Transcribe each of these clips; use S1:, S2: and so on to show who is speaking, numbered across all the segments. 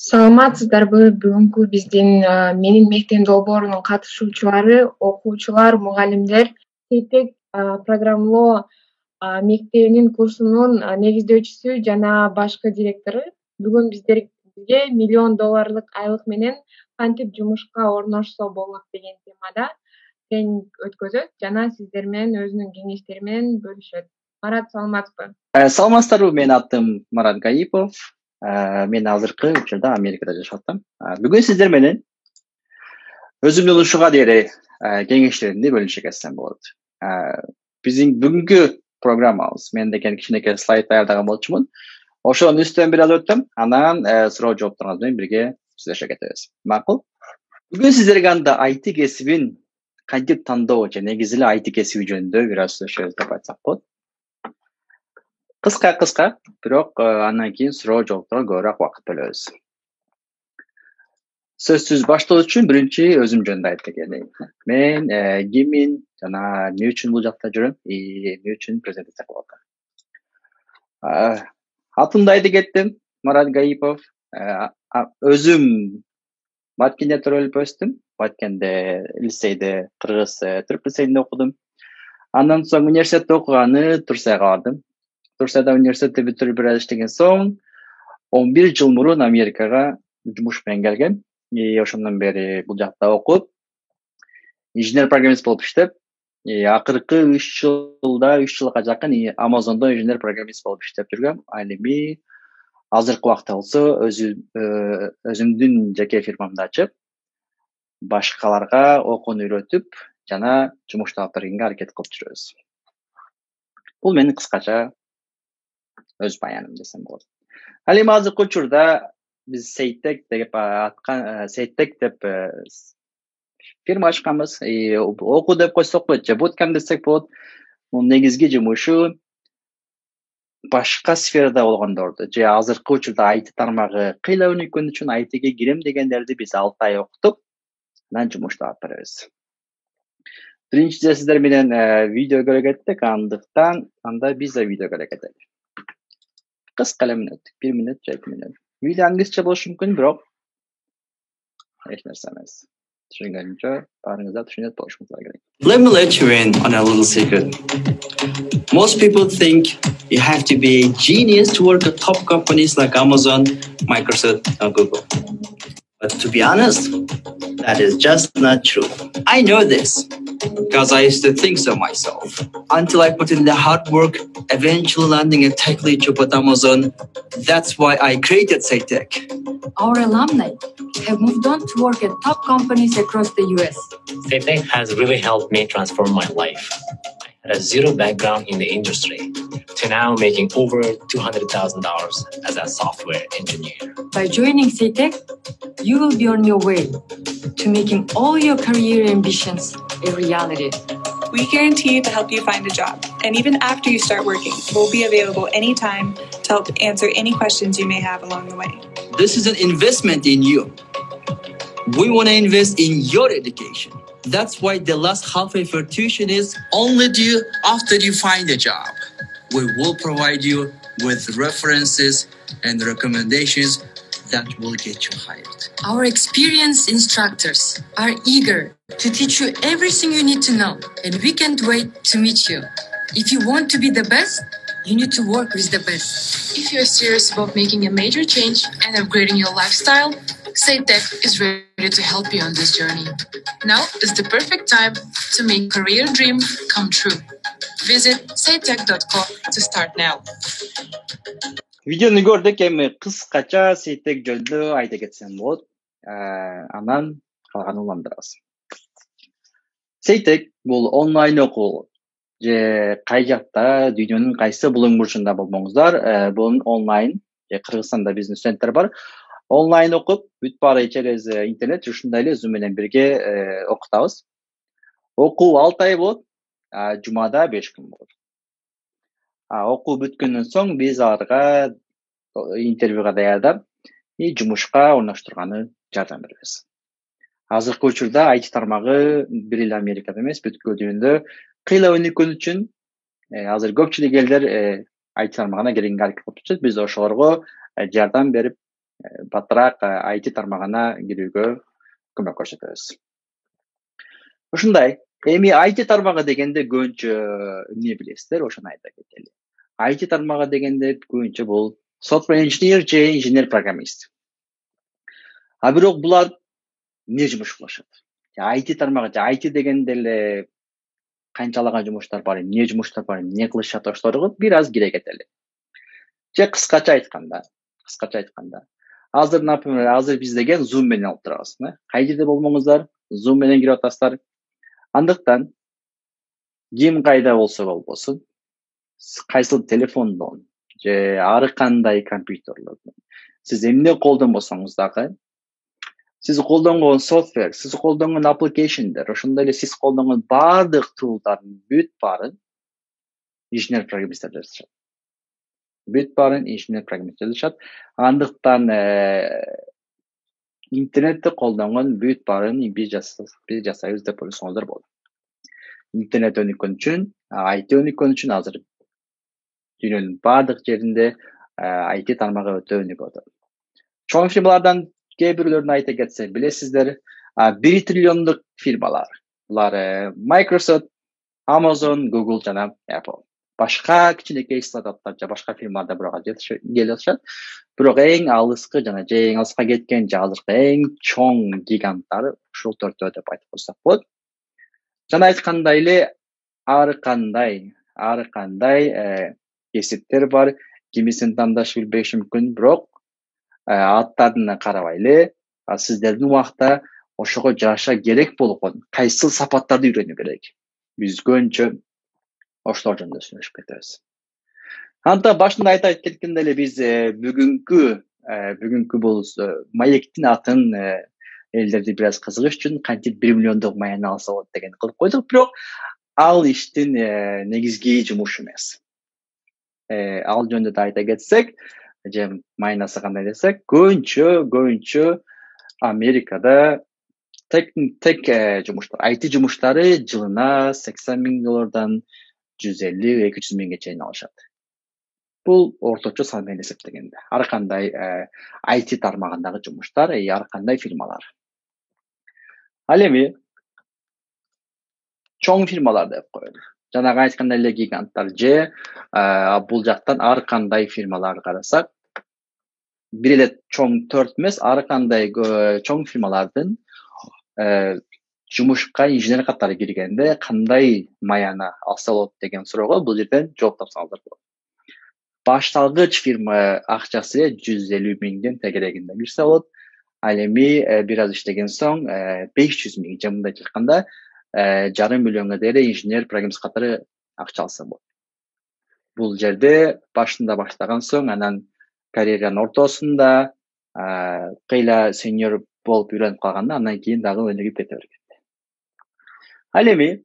S1: Саламатсыздарбы? Бүгүнкү биздин менин мектеп долбоорунун катышуучулары, окуучулар, мугалимдер Сейтек программалоо мектебинин курсунун негиздөөчүсү жана башкы директору бүгүн бизге $1 миллион айлык менен кантип жумушка орношсо болот деген темада тренинг өткөзөт жана сиздер менен өзүнүн кеңештери менен бөлүшөт. Марат, саламатсызбы?
S2: Саламатсыздарбы, менин атым Марат Гаипов. Мен азыркы учурда Америкада жашап атам. Бүгүн сиздер менен өзүмдүн ушуга дейин кеңештеримди бөлүшө кетсем болот. Биздин бүгүнкү программабыз, мен деген кичинекей слайд даярдаган болчумун. Ошонун үстүнөн бир аз өттүм, анан суроо жоопторуңуз менен бирге сүйлөшө кетебиз. Макул? Бүгүн сиздерге анда IT кесибин кантип тандоо же негизи эле IT кесиби жөнүндө бир аз сүйлөшөбүз деп айтсак болот. Кыска, бирок андан кийин суроо жоопторго көбүрөөк убакыт бөлөбүз. Сөзсүз баштоо үчүн биринчи өзүм жөнүндө айтып кетейин. Мен киммин жана эмне үчүн бул жакта жүрөм, эмне үчүн презентация кылып атам. Атымды айтып кеттим, Марат Гаипов. Өзүм Баткенде төрөлүп өстүм. Баткенде лицейде, кыргыз түрк лицейинде окудум. Андан соң университетте окуганы Турцияга бардым. Турцияда университетти бүтүрүп бир аз иштеген соң 11 жыл мурун Америкага жумуш менен келгем. Ошондон бери бул жакта окуп, инженер-программист болуп иштеп, акыркы 3 жылга жакын Amazon'до инженер-программист болуп иштеп жүргөм. Ал эми азыркы убакта болсо өзүмдүн жеке фирмамды ачып, башкаларга окууну үйрөтүп жана жумуш таап бергенге аракет кылып жүрөбүз. Бул менин кыскача өз баяным десем болот. Ал эми азыркы учурда биз Сейтек деп фирма ачканбыз. Окуу деп койсок болот же bootcamp десек болот. Мунун негизги жумушу башка сферада болгондорду же азыркы учурда IT тармагы кыйла өнүккөн үчүн ITге кирем дегендерди биз 6 ай окутуп, анан жумуш таап беребиз. Биринчиден сиздер менен видео көрө кеттик, андыктан анда биз да видео көрө кетели. Кыска эле мүнөт, 1 мүнөт же 2 мүнөт. Видео англисче болушу мүмкүн, бирок эч нерсе эмес. Түшүнгөнүмчө баарыңыз да түшүнөт болушуңуздар керек.
S3: Let me let you in on a little secret. Most people think you have to be a genius to work at top companies like Amazon, Microsoft, and Google. But to be honest, that is just not true. I know this because I used to think so myself. Until I put in the hard work, eventually landing a tech lead job at Amazon. That's why I created Saytech.
S4: Our alumni have moved on to work at top companies across the US.
S5: Saytech has really helped me transform my life. I had a zero background in the industry to now making over $200,000 as a software engineer.
S4: By joining Saytech, you will be on your way to making all your career ambitions a reality.
S6: We guarantee to help you find a job. And even after you start working, we'll be available anytime to help answer any questions you may have along the way.
S3: This is an investment in you. We want to invest in your education. That's why the last half of your tuition is only due after you find a job. We will provide you with references and recommendations that will get you hired.
S4: Our experienced instructors are eager to teach you everything you need to know, and we can't wait to meet you. If you want to be the best, you need to work with the best.
S7: If you're serious about making a major change and upgrading your lifestyle, Saytech is ready to help you on this journey. Now is the perfect time to make career dream come true. Visit saytech.co to start now.
S2: Видеону көрдүк, эми кыскача Saytech жөнүндө айта кетсем болот. Анан калганын уландырабыз. Saytech бул онлайн окуу же кай жакта дүйнөнүн кайсы булуң бурчунда болбоңуздар, бул онлайн, Кыргызстанда биздин студенттер бар. Онлайн окуп, бүт баары через интернет ушундай эле Zoom менен бирге окутабыз. Окуу 6 ай болот, жумада 5 күн болот. Окуу бүткөндөн соң биз аларга интервьюга даярдап, жумушка орноштурганы жардам беребиз. Азыркы учурда IT тармагы бир эле Америкада эмес, бүткүл дүйнөдө кыйла өнүккөн үчүн азыр көпчүлүк элдер IT тармагына киргенге аракет кылып жатат. Биз ошолорго жардам берип, батыраак IT тармагына кирүүгө көмөк көрсөтөбүз. Ушундай. Эми IT тармагы дегенде көбүнчө эмне билесиздер, ошону айта кетели. IT тармагы дегенде көбүнчө бул software engineer же инженер-программист. А бирок булар эмне жумуш кылышат? IT тармагы же IT дегенде эле канчалаган жумуштар бар, эмне жумуштар бар, эмне кылышат, ошолорго бир аз кире кетели. Же кыскача айтканда, азыр биз деген Zoom менен алып турабыз, кай жерде болмоңуздар, Zoom менен кирип атасыздар. Андыктан ким кайда болсо болбосун, кайсыл телефондон же ар кандай компьютерлерден сиз эмне колдонбосоңуз дагы, сиз колдонгон софтвер, сиз колдонгон application'дер, ошондой эле сиз колдонгон баардык tool'дардын бүт баарын инженер-программисттер жасашат. Андыктан интернетти колдонгон бүт баарын биз жасайбыз деп ойлосоңуздар болот. Интернет өнүккөн үчүн, IT өнүккөн үчүн азыр дүйнөнүн баардык жеринде IT тармагы өтө өнүгүп атат. Чоң фирмалардан кээ бирлөрүн айта кетсем, билесиздер, 1 триллиондук фирмалар. Булар Microsoft, Amazon, Google жана Apple. Башка кичинекей стартаптар же башка фирмаларда бурага келишет. Бирок эң алыскы жана же эң алыска кеткен же азыркы эң чоң гиганттар ушул төртөө деп айтып койсок болот. Жана айткандай эле ар кандай кесиптер бар, кимисин тандаш билбеши мүмкүн, бирок аттарына карабай эле сиздердин убакта ошого жараша керек болгон кайсыл сапаттарды үйрөнүү керек. Биз көбүнчө ошолор жөнүндө сүйлөшүп кетебиз. Анда башында айта кеткенде эле биз бүгүнкү бул маектин атын элдерди бир аз кызыгыш үчүн кантип 1 миллиондук маяны алса болот деген кылып койдук, бирок ал иштин негизги жумушу эмес. Ал жөнүндө да айта кетсек, же майнасы кандай десек, көбүнчө Америкада тек жумуштар, IT жумуштары жылына $80,000 $150-200 миңге чейин алышат. Бул орточо сан менен эсептегенде. Ар кандай IT тармагындагы жумуштар, ар кандай фирмалар. Ал эми чоң фирмалар деп коелу. Жанагы айткандай эле гиганттар же бул жактан ар кандай фирмаларды карасак, бир эле чоң 4 эмес, ар кандай чоң фирмалардын жумушка инженер катары киргенде кандай маяны алса болот деген суроого бул жерден жооп тапсаңыздар болот. Башталгыч фирма акчасы 150 миңден тегерегинде кирсе болот. Ал эми бир аз иштеген соң 500 миң, же мындай айтканда $500,000 деле инженер программист катары акча алса болот. Бул жерде башында баштаган соң, анан карьеранын ортосунда кыйла сеньор болуп үйрөнүп калганда, андан кийин дагы өнүгүп кете берет. Ал эми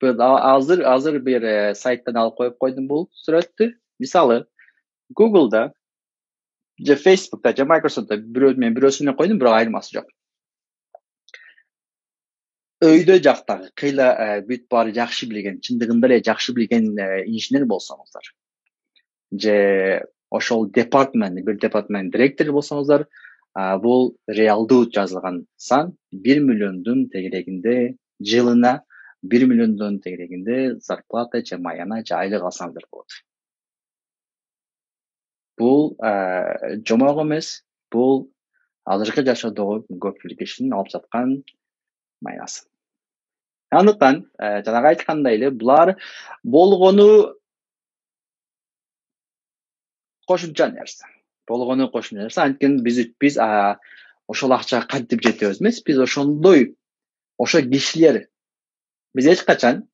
S2: азыр бир сайттан алып коюп койдум бул сүрөттү. Мисалы, Google'да же Facebook'та же Microsoft'та бирөөсүнө койдум, бирок айырмасы жок. Өйдө жактагы кыйла бүт баары жакшы билген, чындыгында эле жакшы билген инженер болсоңуздар, же ошол бир департамент директору болсоңуздар, бул реалдуу жазылган сан 1 миллиондун тегерегинде, жылына 1 миллиондун тегерегинде зарплата же маяна же айлык алсаңыздар болот. Бул жомок эмес, бул азыркы жашоодогу көпчүлүк кишинин алып жаткан майнасы. Андыктан жанагы айткандай эле булар болгону кошумча нерсе. Анткени биз ошол акчага кантип жетебиз эмес, биз ошо кишилер биз эч качан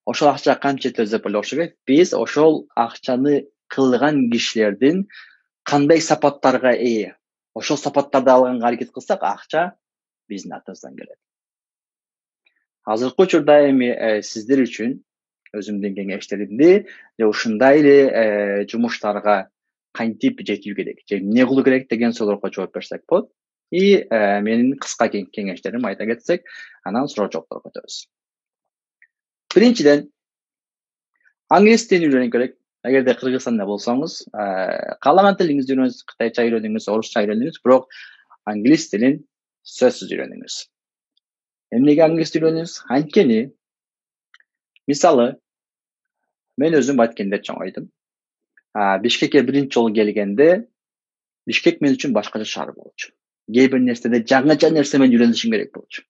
S2: ошол акчага канча жетебиз деп ойлошубуз керек. Биз ошол акчаны кылган кишилердин кандай сапаттарга ээ, ошол сапаттарды алганга аракет кылсак, акча биздин атыбыздан келет. Азыркы учурда эми сиздер үчүн өзүмдүн кеңештеримди ушундай эле жумуштарга кантип жетүү керек, же эмне кылуу керек деген суроолорго жооп берсек болот. Менин кыска кеңештерим айта кетсек, анан суроо жоопторго өтөбүз. Биринчиден, англис тилин үйрөнүү керек. Эгерде Кыргызстанда болсоңуз, каалаган тилиңизди үйрөнүңүз, кытайча үйрөнүңүз, орусча үйрөнүңүз, бирок англис тилин сөзсүз үйрөнүңүз. Эмнеге англис үйрөнүңүз? Анткени, мисалы, мен өзүм Баткенде чоңойдум. Бишкекке биринчи жолу келгенде, Бишкек мен үчүн башкача шаар болчу. Кээ бир нерседе жаңыча нерсе мен үйрөнүшүм керек болчу.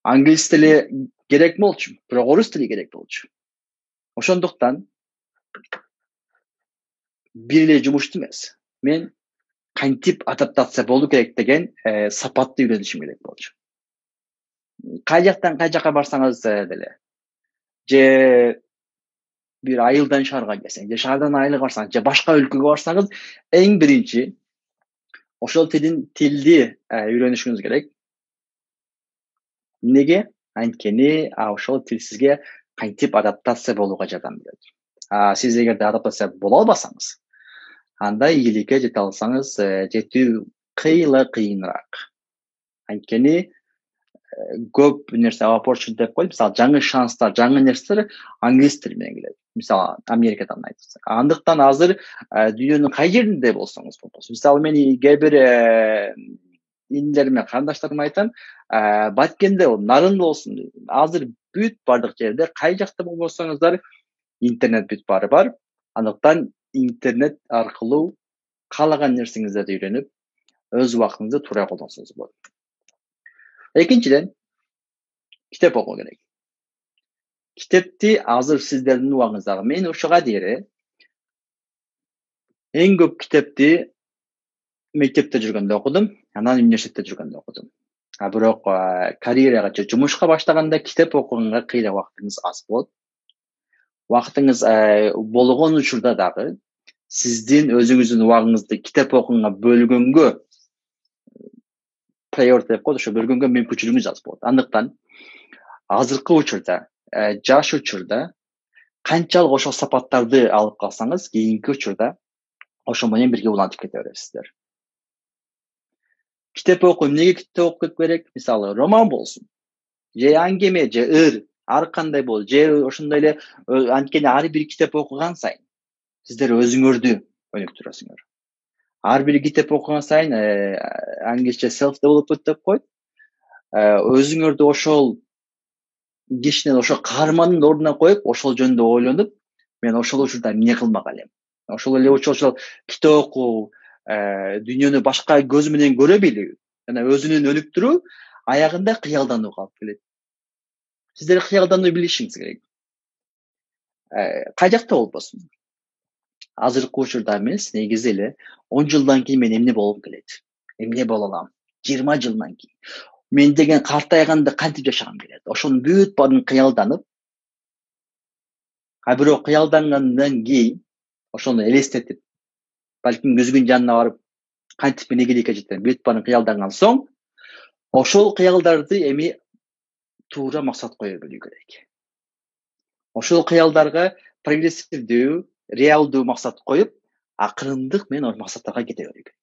S2: Англис тили керек болчу, бирок орус тили керек болчу. Ошондуктан бир эле жумушту эмес. Мен кантип адаптация болуу керек деген сапатты үйрөнүшүм керек болчу. Кай жактан кай жакка барсаңыз деле, же бир айылдан шаарга келсең, же шаардан айылга барсаң, же башка өлкөгө барсаңыз, эң биринчи ошол тилди үйрөнүшүңүз керек. Неге? Анткени ошол тил сизге кантип адаптация болууга жардам берет. Сиз эгерде адаптация боло албасаңыз, анда ийгиликке жете алсаңыз, жетүү кыйыныраак. Анткени көп нерсе opportunity деп коет, мисалы жаңы шанстар, жаңы нерселер англис тили менен келет. Мисалы Америкадан айтсак. Андыктан азыр дүйнөнүн кай жеринде болсоңуз болбосун. Мисалы мен кээ бир индериме, карындаштарыма айтам, Баткенде болсун, Нарында болсун, азыр бүт бардык жерде кай жакта болбосоңуздар интернет бүт баары бар. Андыктан интернет аркылуу каалаган нерсеңиздерди үйрөнүп, өз убактыңызды туура колдонсоңуз болот. Экинчиден, китеп окуу керек. Китепти азыр сиздердин убагыңыздагы, мен ушуга дейин эң көп китепти мектепте жүргөндө окудум, анан университетте жүргөндө окудум. Бирок карьерага же жумушка баштаганда китеп окуганга кыйла убактыңыз аз болот. Убактыңыз болгон учурда дагы сиздин өзүңүздүн убагыңызды китеп окуганга бөлгөнгө priority деп коет, ошо бөлгөнгө мүмкүнчүлүгүңүз аз болот. Андыктан азыркы учурда, жаш учурда канчалык ошол сапаттарды алып калсаңыз, кийинки учурда ошо менен бирге улантып кете бересиздер. Китеп окуу, эмнеге китеп окуп керек? Мисалы, роман болсун, же аңгеме, же ыр, ар кандай болот, же ошондой эле, анткени ар бир китеп окуган сайын сиздер өзүңөрдү өнүктүрөсүңөр. Ар бир китеп окуган сайын англисче self development деп коет. Өзүңөрдү ошол кишинин, ошол каармандын ордуна коюп, ошол жөнүндө ойлонуп, мен ошол учурда эмне кылмак элем? Ошол эле ошол китеп окуу, дүйнөнү башка көз менен көрө билүү, жана өзүнүн өнүктүрүү аягында кыялданууга алып келет. Сиздер кыялдануу билишиңиз керек. Кай жакта болбосун. Азыркы учурда эмес, негизи эле 10 жылдан кийин мен эмне болуп келет? Эмне боло алам? 20 жылдан кийин. Мен деген картайганда кантип жашагым келет? Ошонун бүт баарын кыялданып, бирок кыялдангандан кийин ошону элестетип, балким көзгүн жанына барып, кантип мен ийгиликке жетем? Бүт баарын кыялданган соң, ошол кыялдарды эми туура максат кое билүү керек. Ошол кыялдарга прогрессивдүү, реалдуу максат коюп, акырындык менен ошол максаттарга кете берүү керек.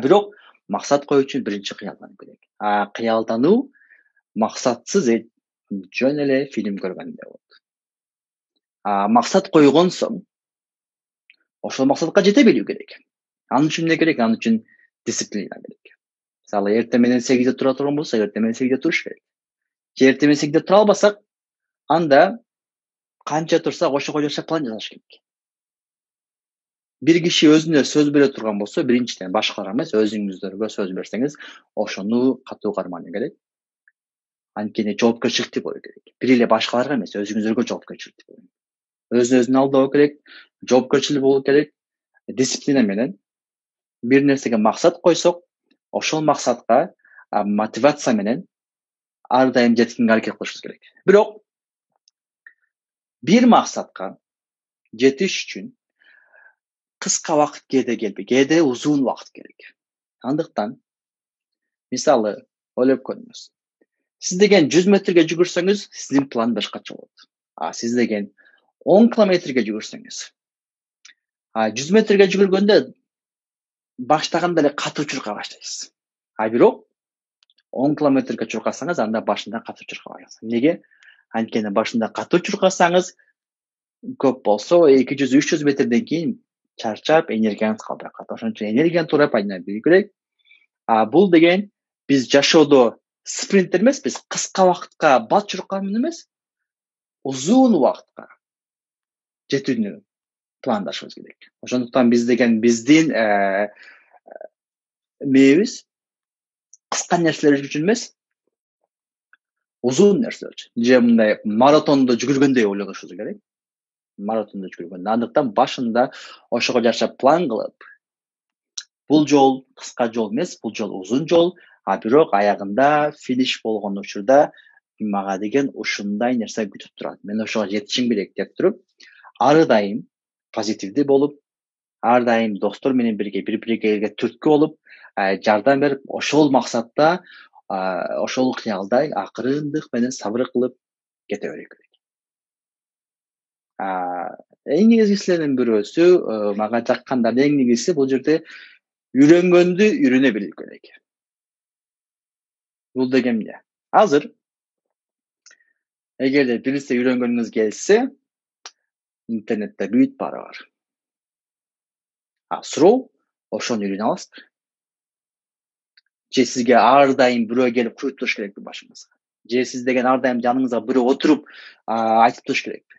S2: Бирок максат коюу үчүн биринчи кыялдануу керек. Кыялдануу максатсыз жөн эле фильм көргөндөй болот. Максат койгон соң, ошол максатка жете билүү керек. Анын үчүн эмне керек? Анын үчүн дисциплина керек. Мисалы, эртең менен 8де тура турган болсо, эртең менен 8де туруш керек. Же эртең менен 8де тура албасак, анда канча турсак ошого жараша план жасаш керек. Бир киши өзүнө сөз бере турган болсо, биринчиден башкаларга эмес, өзүңүздөргө сөз берсеңиз, ошону катуу кармануу керек. Анткени жоопкерчиликтүү болуу керек. Бир эле башкаларга эмес, өзүңүздөргө жоопкерчиликтүү болуу керек. Өзүн алдоо керек, жоопкерчилик болуу керек, дисциплина менен. Бир нерсеге максат койсок, ошол максатка мотивация менен ар дайым жеткенге аракет кылышыбыз керек. Бирок бир максатка жетиш үчүн кыска убакыт кээде келбейт, кээде узун убакыт керек. Андыктан, мисалы, ойлоп көрүңүз. Сиз деген 100 метрге жүгүрсөңүз, сиздин план башкача болот. Сиз деген 10 километрге жүгүрсөңүз, 100 метрге жүгүргөндө баштаганда эле катуу чуркай баштайсыз. Бирок 10 километрге чуркасаңыз, анда башында катуу чуркабайсыз. Неге? Анткени башында катуу чуркасаңыз, көп болсо 200-300 метрден кийин чарчап энергияңыз калбай калат. Ошон үчүн энергияны туура пайдалана билүү керек. Бул деген биз жашоодо спринттер эмес, биз кыска убакытка бат чурукка эмне эмес, узун убакытка жетүүнү пландашыбыз керек. Ошондуктан биз деген биздин мээбиз кыска нерселер үчүн эмес, узун нерселер үчүн. Же мындай маратондо жүгүргөндөй ойлонушубуз керек. Маратондо жүгүргөн. Андыктан башында ошого жараша план кылып, бул жол кыска жол эмес, бул жол узун жол, бирок аягында финиш болгон учурда мага деген ушундай нерсе күтүп турат. Мен ошого жетишим керек деп туруп, ар дайым позитивдүү болуп, ар дайым достор менен бирге бири-бирге түрткү болуп, жардам берип, ошол максатта, ошол кыялдай акырындык менен сабыр кылып кете берүү керек. Эң негизгисинин бирөөсү, мага жаккандардын эң негизгиси бул жерде үйрөнгөндү үйрөнө билүү керек. Бул деген эмне? Азыр эгерде бир нерсе үйрөнгөнүңүз келсе, интернетте бүт баары бар. Суроо, ошону үйрөнө аласызбы? Же сизге ар дайым бирөө келип куюп туруш керекпи башыңызга? Же сиз деген ар дайым жаныңызга бирөө отуруп айтып туруш керекпи?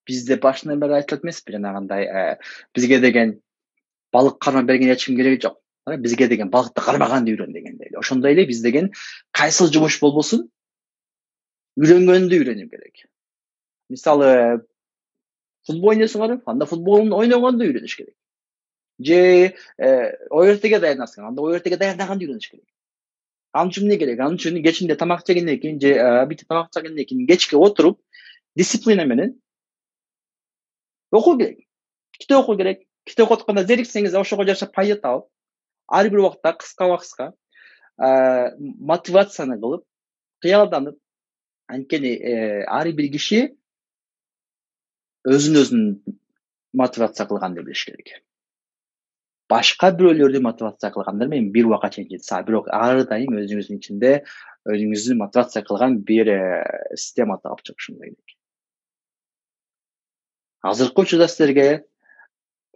S2: Бизде башынан бери айтылат эмеспи, жанагындай бизге деген балык кармап берген эч ким кереги жок. Бизге деген балыкты кармаганды үйрөн дегендей эле. Ошондой эле биз деген кайсыл жумуш болбосун үйрөнгөндү үйрөнүү керек. Мисалы, футбол ойнойсуңарбы? Анда футболду ойногонду үйрөнүш керек. Же ОРТге даярдансың, анда ОРТге даярдаганды үйрөнүш керек. Ал үчүн эмне керек? Ал үчүн кечинде тамак жегенден кийин же бит тамак жегенден кийин кечке отуруп, дисциплина менен окуу керек. Китеп окуу керек. Китеп окуп атканда зериксеңиз, ошого жараша пайда табып, ар бир убакта кыска мотивацияны кылып, кыялданып, анткени ар бир киши өзүн мотивация кылганды билиш керек. Башка бирөөлөрдү мотивация кылгандар менен бир убакка чейин жетсе, бирок ар дайым өзүңүздүн ичинде өзүңүздү мотивация кылган бир система таап чыгышыңыз керек. Азыркы учурда силерге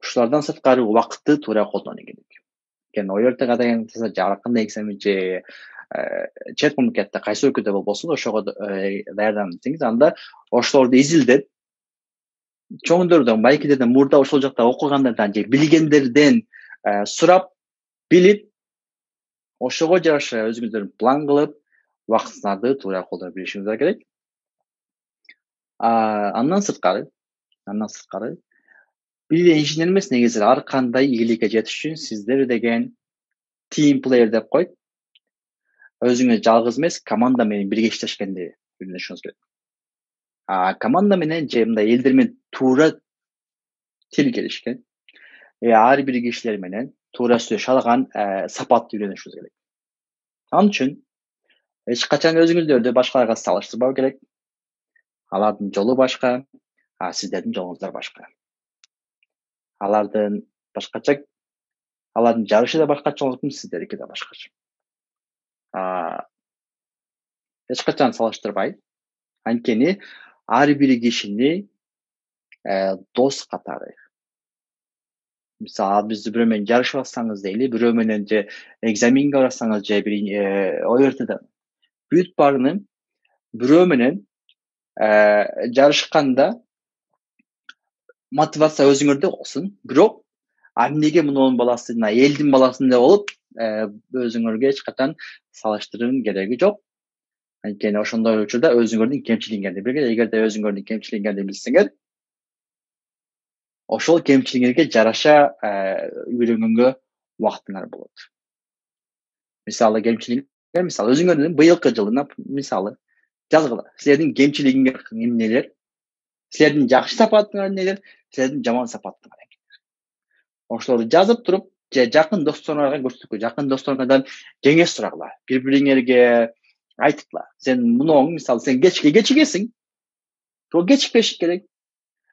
S2: ушулардан сырткары убакытты туура колдонуу керек. Экен ОРТга даярданса, же ар кандай экзамен же чет мамлекетте кайсы өлкөдө болбосун, ошого даярдансаңыз, анда ошолорду изилдеп, чоңдордон, байкелерден, мурда ошол жакта окугандардан же билгендерден сурап, билип, ошого жараша өзүңүздөр план кылып, убактыңыздарды туура колдоно билишиңиз керек. Андан сырткары, бир инженер эмес, негизи ар кандай ийгиликке жетиш үчүн сиздер деген team player деп коет. Өзүңүз жалгыз эмес, команда менен бирге иштешкенди үйрөнүшүңүз керек. Команда менен же мындай элдер менен туура тил келишкен, ар бир кишилер менен туура сүйлөшө алган сапатты үйрөнүшүңүз керек. Ал үчүн эч качан өзүңүздөрдү башкаларга салыштырбау керек. Алардын жолу башка, сиздердин жолуңуздар башка. Алардын башкача, алардын жарышы да башкача болот, сиздердики да башкача. Эч качан салыштырбай, анткени ар бир кишини дос катары. Мисалы, биз бирөө менен жарышып атсаңыз дейли, бирөө менен же экзаменге барсаңыз, же бир ОРТда бүт баарыны бирөө менен жарышканда мотивация өзүңөрдө болсун. Бирок эмнеге мунун баласы, элдин баласындай болуп, өзүңөргө эч качан салыштырууның кереги жок. Анткени ошондой учурда өзүңөрдүн кемчилигиңерди билгиле. Эгерде өзүңөрдүн кемчилигиңерди билсеңер, ошол кемчилигиңерге жараша үйрөнгөнгө убактыңар болот. Мисалы, кемчилигиңер, мисалы өзүңөрдүн быйылкы жылына мисалы жазгыла. Силердин кемчилигиңер эмнелер? Силердин жакшы сапатыңар эмнелер? Силердин жаман сапатыңар эмнелер? Ошолорду жазып туруп, же жакын досторуңарга көрсөткүлө, жакын досторуңардан кеңеш сурагыла. Бири-бириңерге айтыпла. Сен муну, мисалы, сен кечигесиң. Бирок кечикпеш керек.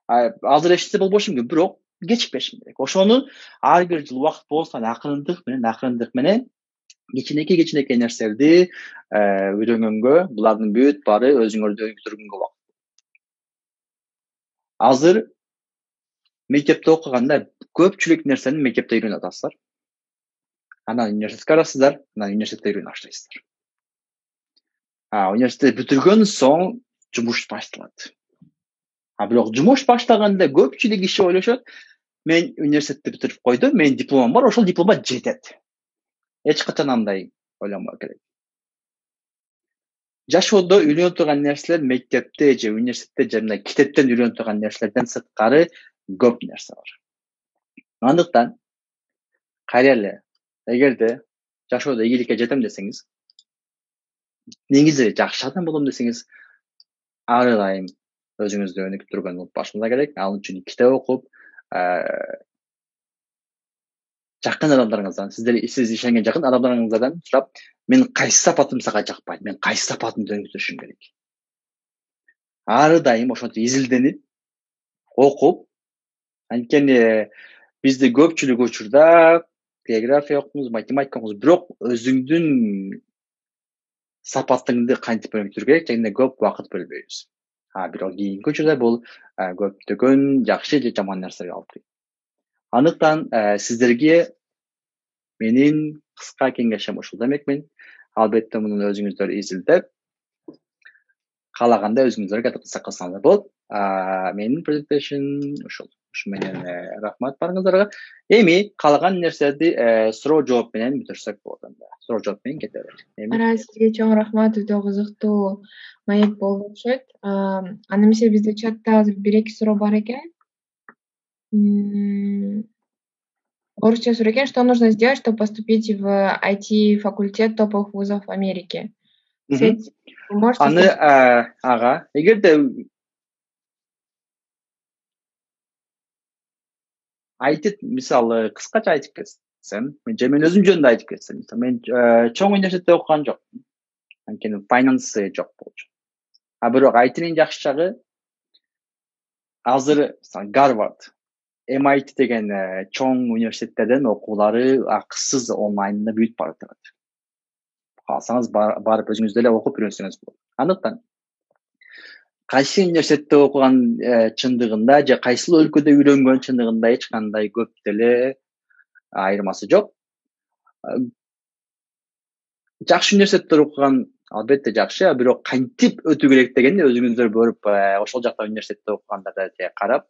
S2: Азыр эчтесе болбошу мүмкүн, бирок кечикпеш керек. Ошону ар бир жыл убакыт болсо акырындык менен кичинекей нерселерди үйрөнгөнгө, булардын бүт баары өзүңөрдү өйгөтөргөнгө убакыт. Азыр мектепте окуганда көпчүлүк нерсени мектепте үйрөнүп атасыздар. Анан университетке барасыздар, анан университетте үйрөнүп баштайсыздар. Университетти бүтүргөн соң жумуш башталат. Бирок жумуш баштаганда көпчүлүк киши ойлошот, мен университетти бүтүрүп койдум, менин дипломум бар, ошол дипломго жетет. Эч качан андай ойлонбоо керек. Жашоодо үйрөнүп турган нерселер мектепте же университетте же мындай китептен үйрөнүп турган нерселерден сырткары көп нерсе бар. Андыктан кайреле, эгерде жашоодо ийгиликке жетем десеңиз, негизи жакшы адам болом десеңиз, ар дайым өзүңүздү өнүктүргөн болуп башыңызга керек. Ал үчүн китеп окуп, жакын адамдарыңыздан, сиз ишенген жакын адамдарыңыздан сурап, мен кайсы сапатым сага жакпайт, мен кайсы сапатымды өнүктүрүшүм керек. Ар дайым ошентип изилденип, окуп, анткени бизде көпчүлүк учурда география окуңуз, математика окуңуз, бирок өзүңдүн сапатыңды кантип өнүктүрүш керек, жана көп убакыт бөлбөйбүз. Бирок кийинки учурда бул көптөгөн жакшы же жаман нерселерге алып келет. Андыктан сиздерге менин кыска кеңешим ушул демекмин. Албетте муну өзүңүздөр изилдеп, каалаганда өзүңүздөр кылсаңыздар болот. Менин презентациям ушул. Ушу менен рахмат барыңыздарга. Эми каалаган нерселерди суроо жооп менен бүтүрсөк болот анда. Суроо жооп менен кете берет.
S1: Сизге чоң рахмат, өтө кызыктуу маек болду окшойт. Анда эмесе бизде чатта азыр 1-2 суроо бар экен. Орусча суроо экен: что нужно сделать, чтобы поступить в IT-факультет топовых вузов в Америке?
S2: Аны эгерде айтып, мисалы, кыскача айтып кетсем, мен өзүм жөнүндө айтып кетсем, мен чоң университетте окуган жокмун. Анткени финансы жок болчу. Бирок айтынын жакшы жагы, азыр Гарвард, MIT деген чоң университеттерден окуулары акысыз онлайнда бүтүп баратат. Кааласаңыз барып өзүңүз деле окуп үйрөнсөңүз болот. Андыктан кайсы университетте окуган чындыгында же кайсы өлкөдө үйрөнгөн чындыгында эч кандай көп деле айырмасы жок. Жакшы университетте окуган албетте жакшы, бирок кантип өтүү керек дегенди өзүңүздөр көрүп, ошол жакта университетте окугандарды карап,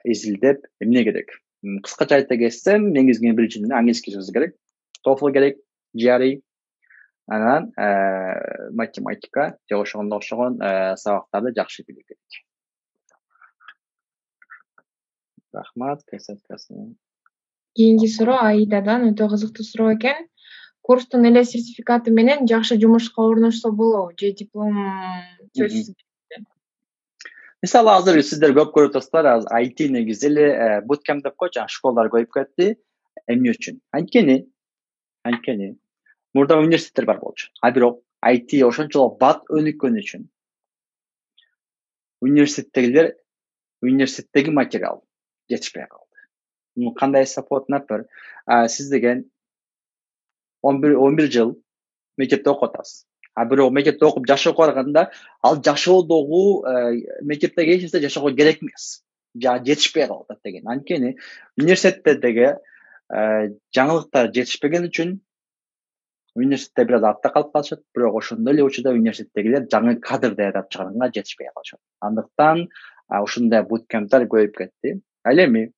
S2: изилдеп, эмне керек? Кыскача айта кетсем, негизги биринчиден английский сөз керек, TOEFL керек, GRE, анан математика же ошондо окшогон сабактарды жакшы билүү керек. Рахмат,
S1: Кийинки суроо Аидадан, өтө кызыктуу суроо экен. Курстун эле сертификаты менен жакшы жумушка орношсо болобу же диплом сөзсүз?
S2: Мисалы, азыр сиздер көп көрүп атасыздар, IT негизи эле bootcamp деп койчу, школалар көбөйүп кетти. Эмне үчүн? Анткени мурда университеттер бар болчу. Бирок IT ошончолук бат өнүккөн үчүн университеттеги материал жетишпей калды. Муну кандай эсептеп например, сиз деген 11 жыл мектепте окуп атасыз. Бирок мектепте окуп жашоого барганда, ал жашоодогу мектептеги эч нерсе жашоого керек эмес. Жетишпей калат деген. Анткени университеттеги жаңылыктар жетишпеген үчүн университетте бир аз артта калып калышат, бирок ошондой эле учурда университеттегилер жаңы кадр даярдап чыгарганга жетишпей калышат. Андыктан ушундай буткемптер көбөйүп кетти. Ал эми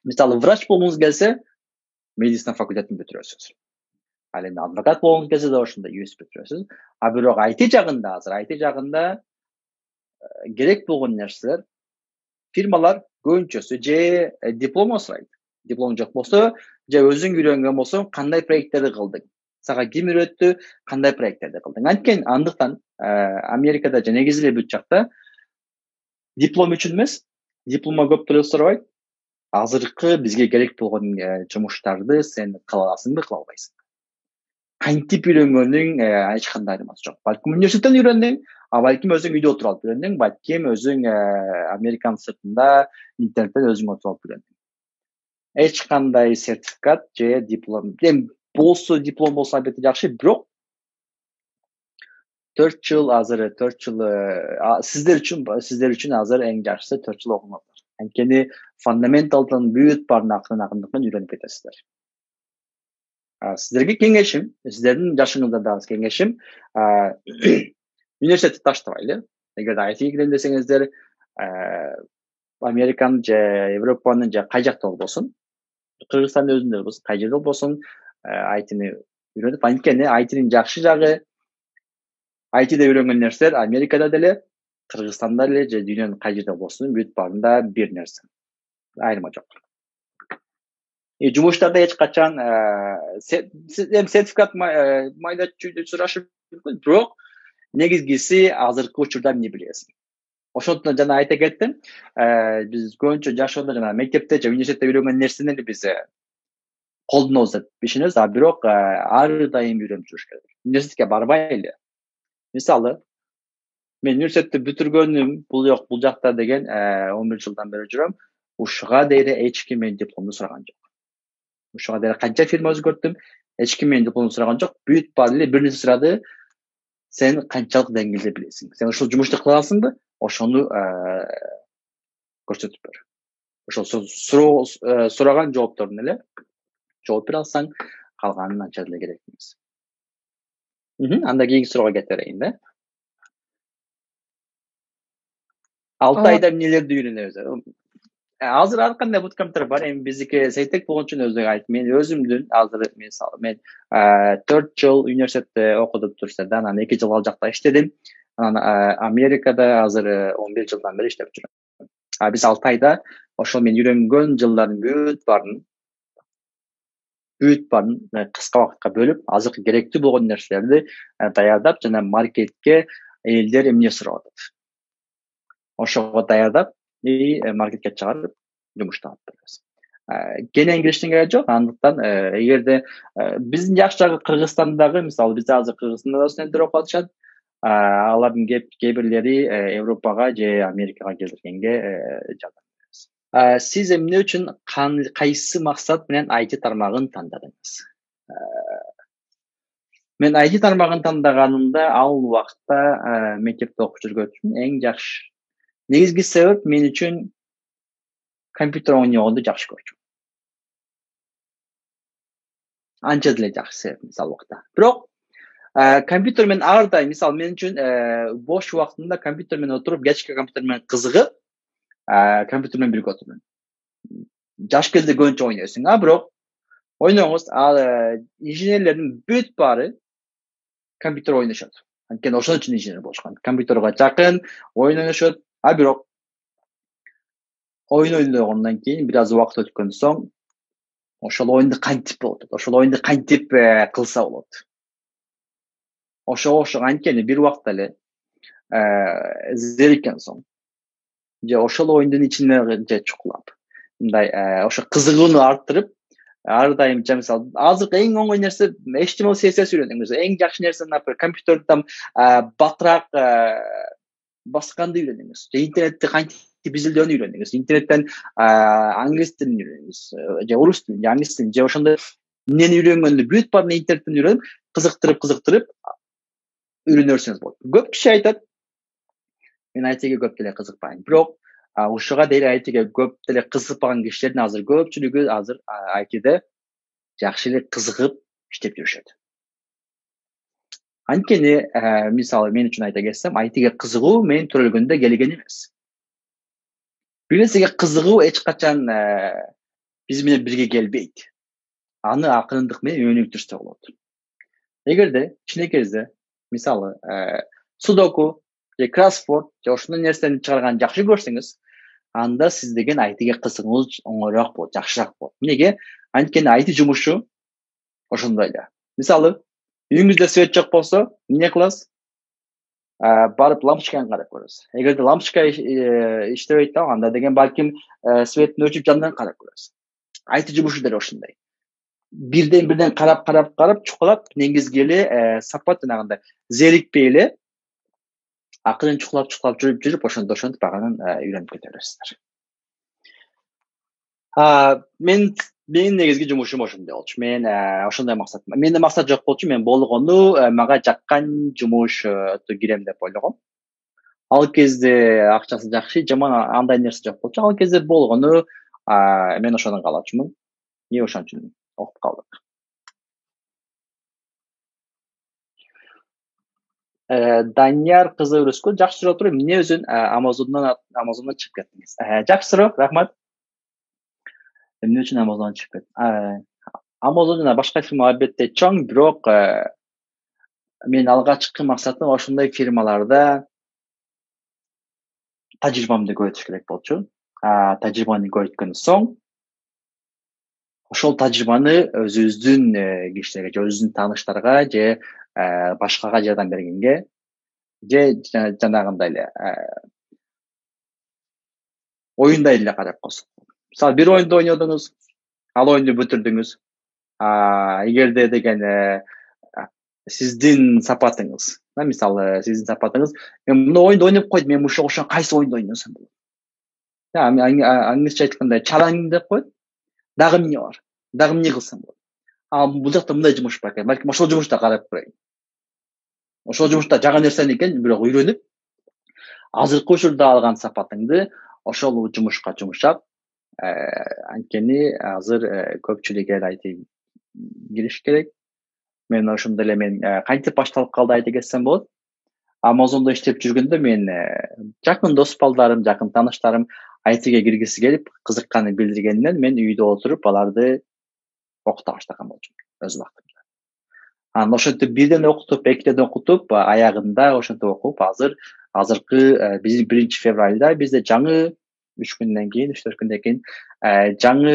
S2: мисалы врач болгуңуз келсе, медицина факультетин бүтүрөсүз. Ал эми адвокат болгуңуз келсе да ошондой юрист бүтүрөсүз. Бирок IT жагында керек болгон нерселер фирмалар көбүнчөсү же диплом сурайт. Диплом жок болсо, же өзүң үйрөнгөн болсоң, кандай проекттерди кылдың? Сага ким үйрөттү, кандай проекттерди кылдың? Анткени андыктан Америкада же негизи эле бүт жакта диплом үчүн эмес, дипломго көп деле сурабайт. Азыркы бизге керек болгон жумуштарды сен кыла аласыңбы, кыла албайсыңбы? Кантип үйрөнгөнүң эч кандай айырмасы жок. Балким университеттен үйрөндүң, балким өзүң үйдө отуруп алып үйрөндүң, балким өзүң Американын сыртында интернеттен өзүң отуруп алып үйрөндүң. Эч кандай сертификат же диплом, диплом болсо албетте жакшы, бирок 4 жыл азыр 4 жыл sizler üçün азыр эң жакшысы 4 жыл окумаңдар. Анткени фундаменталдан бүт барын акырын-акырын үйрөнүп кетесиздер. Сіздерге кеңешим, сіздердің жашыңызда дагы кеңешим, университетти таштабайлы. Эгер IT кирем десеңиздер, Американын же Европанын же кай жакта болбосун, Кыргызстандын өзүндө болбосун, кай жерде болбосун, IT-ни үйрөнүп, анткени IT-нин жакшы жагы, IT-де үйрөнгөн нерселер Америкада деле, Кыргызстанда деле же дүйнөнүн кай жерде болбосун, бүт барында бир нерсе. Айырма жок. Жумуштарда эч качан сертификат майда чүйдө сурашып мүмкүн, бирок негизгиси азыркы учурда эмне билесиң. Ошондон жана айта кеттим, биз көбүнчө жашоодо жана мектепте же университетте үйрөнгөн нерсени биз колдонобуз деп ишенебиз, бирок ар дайым үйрөнүп жүрүш керек. Университетке барбайлы. Мисалы, мен университетти бүтүргөнүм бул жок, бул жакта деген 11 жылдан бери жүрөм. Ушуга дейре эч ким менен дипломду сураган жок. Ушуга дейре канча фирма өзгөрттүм, эч ким менен дипломду сураган жок. Бүт баары эле бир нерсе сурады. Сен канчалык деңгээлде билесиң? Сен ушул жумушту кыла аласыңбы? Ошону көрсөтүп бер. Ошол сураган жоопторун эле жооп бере алсаң, калганын анча деле керек эмес. Анда кийинки суроого кете берейин да. 6 айда эмнелерди үйрөнөбүз? Азыр ар кандай буткамптар бар. Эми биздики Сейтек болгон үчүн өзү айтып, мен өзүмдүн азыр мен 4 жыл университетте окудуп турсам, анан 2 жыл ал жакта иштедим. Анан Америкада азыр 11 жылдан бери иштеп жүрөм. Биз 6 айда ошол мен үйрөнгөн жылдардын бүт барын кыска убакытка бөлүп, азыркы керектүү болгон нерселерди даярдап жана маркетке элдер эмне сурап атат. Ошого даярдап, маркетке чыгарып, жумуштап беребиз. Кенен кириштин кереги жок, андыктан эгерде биздин жакшы жагы Кыргызстандагы, мисалы биз азыр Кыргызстанда студенттер окуп атышат, алардын кээ бирлери Европага же Америкага келгенге жардам беребиз. Сиз эмне үчүн кайсы максат менен IT тармагын тандадыңыз? Мен IT тармагын тандаганымда ал убакта мектепте окуп жүргөн эң жакшы негизги себеп мен үчүн компьютер ойногонду жакшы көрчүмүн. Анча деле жакшы себеп мисалы убакта. Бирок компьютер менен ар дайым, мисалы мен үчүн бош убактымда компьютер менен отуруп, кечки компьютер менен кызыгып, компьютер менен бирге отурмун. Жаш кезде көбүнчө ойнойсуң, бирок ойногоңуз инженерлердин бүт баары компьютер ойношот. Анткени ошон үчүн инженер болушкан. Компьютерге жакын ойун ойношот, бирок oyun oynaгандан кийин бир аз убакыт өткөн соң ошол оюнду кантип болот, ошол оюнду кантип кылса болот. Ошо анткени бир убакта эле зериккен соң же ошол оюндун ичине же чукулап, мындай ошо кызыгууну арттырып, ар дайым мисалы азыркы эң оңой нерсе HTML CSS үйрөнүңүз. Эң жакшы нерсе компьютерден батыраак басканды үйрөнүңүз. Же интернетти кантип изилдөөнү үйрөнүңүз. Интернеттен англис тилин үйрөнүңүз. Же орус тилин, же англис тилин, же ошондой эмнени үйрөнгөндү бүт баарын интернеттен үйрөнүп, кызыктырып үйрөнөрсүңүз болот. Көп киши айтат, мен айтыга көп деле кызыкпайм. Бирок ушуга дейре айтыга көп деле кызыкпаган кишилердин азыр көпчүлүгү азыр айтыда жакшы эле кызыгып иштеп жүрүшөт. Анткени мисалы мен үчүн айта кетсем, айтыга кызыгуу мен төрөлгөндө келген эмес. Бир нерсеге кызыгуу эч качан биз менен бирге келбейт. Аны акырындык менен өнүктүрсө болот. Эгерде кичинекейде мисалы судоку же кроссворд же ошондой нерсени чыгарган жакшы көрсөңүз, анда сиз деген айтыга кызыгууңуз оңоюраак болот, жакшыраак болот. Эмнеге? Анткени IT жумушу ошондой эле. Мисалы, үйүңүздө свет жок болсо, эмне кыласыз? Барып лампочканы карап көрөсүз. Эгерде лампочка иштебейт, анда деген балким светтин өчүп жанганын карап көрөсүз. IT жумушу деле ошондой. Бирден карап чукулап, негизги эле сапат жанагындай зерикпей эле акырын чукулап жүрүп ошентип баганын үйрөнүп кете бересиздер. Мен Менин негизги жумушум ошондой болчу. Мен ошондой максат. Менде максат жок болчу. Мен болгону мага жаккан жумушты кирем деп ойлогом. Ал кезде акчасы жакшы, жаман андай нерсе жок болчу. Ал кезде болгону мен ошондон калачумун. Эмне ошон үчүн окуп калдык. Данияр кызы Өрөскөл, жакшы суроо туруп, эмне өзүн Amazon'dan чыгып кеттиңиз? Жакшы суроо, рахмат. Эмне үчүн Amazon'dan чыгып кеттим? Amazon жана башка фирма албетте чоң, бирок мен алгачкы максатым ошондой фирмаларда тажрыйбамды көбөйтүш керек болчу. Тажрыйбаны көбөйткөн соң ошол тажрыйбаны өзүбүздүн кишилерге, же өзүбүздүн тааныштарга, же башкага жардам бергенге, же жанагындай эле оюндай эле карап койсок. Мисалы, бир оюнду ойнодуңуз, ал оюнду бүтүрдүңүз. Эгерде деген сиздин сапатыңыз, мисалы, сиздин сапатыңыз, мен мына оюнду ойноп койдум, мен ошо кайсы оюнду ойносом болот? Англисче айтканда challenge деп коет. Дагы эмне бар? Дагы эмне кылсам болот? Бул жакта мындай жумуш бар экен. Балким ошол жумушта карап көрөйүн. Ошол жумушта жаган нерсе экен, бирок үйрөнүп, азыркы учурда алган сапатыңды ошол жумушка жумшап, анткени азыр көпчүлүк эл IT кириш керек. Мен ошондой эле мен кантип башталып калды IT десем болот. Amazon'da иштеп жүргөндө мен жакын дос балдарым, жакын тааныштарым ITге киргиси келип, кызыкканын билдиргенден мен үйдө отуруп аларды окута баштаган болчумун өз убактымда. Ошентип бирден окутуп, экиден окутуп, аягында ошентип окуп, азыркы 1 февралда бизде жаңы 3 күндөн кийин, 3-4 күндөн кийин жаңы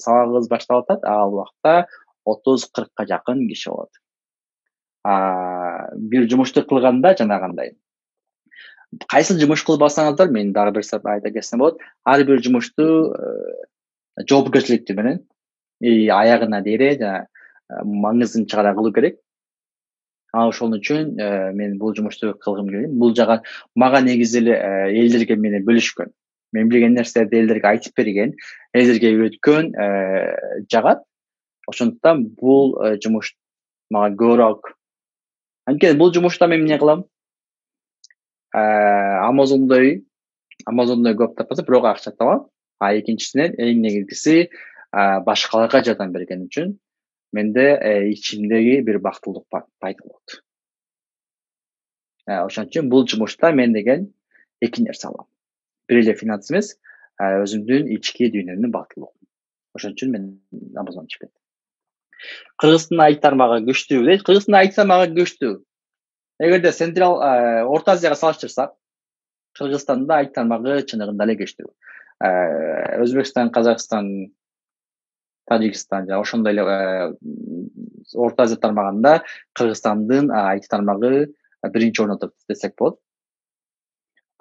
S2: сабагыбыз башталып атат. Ал убакта 30-40ка жакын киши болот. Бир жумушту кылганда жанагындай. Кайсы жумуш кылбасаңыздар, мен дагы бир сап айта кетсем болот. Ар бир жумушту жоопкерчиликтүү менен аягына дейре маңызын чыгара кылуу керек. Ошол үчүн мен бул жумушту кылгым келген. Бул жагы мага негизи эле элдерге мени бөлүшкөн. Мен билген нерселерди элдерге айтып берген, элдерге үйрөткөн жагат. Ошондуктан бул жумуш мага көбүрөөк. Анткени бул жумушта мен эмне кылам? Amazon'da көп таппаса, бирок акча табам. Экинчисинен эң негизгиси башкаларга жардам берген үчүн менде ичимдеги бир бактылык пайда болот. Ошон үчүн бул жумушта мен деген эки нерсе алам. Бир эле финанс эмес, өзүмдүн ички дүйнөмдүн бактылыгы. Ошон үчүн мен Amazon'dan чыгып кеттим. Кыргызстандын IT тармагы күчтүүбү? Кыргызстандын IT тармагы күчтүү. Эгерде Централ Орто Азияга салыштырсак, Кыргызстанда IT тармагы чыныгында эле күчтүү. Өзбекстан, Казакстан, Тажикстан жана ошондой эле Орто Азия тармагында Кыргызстандын IT тармагы биринчи орунда десек болот.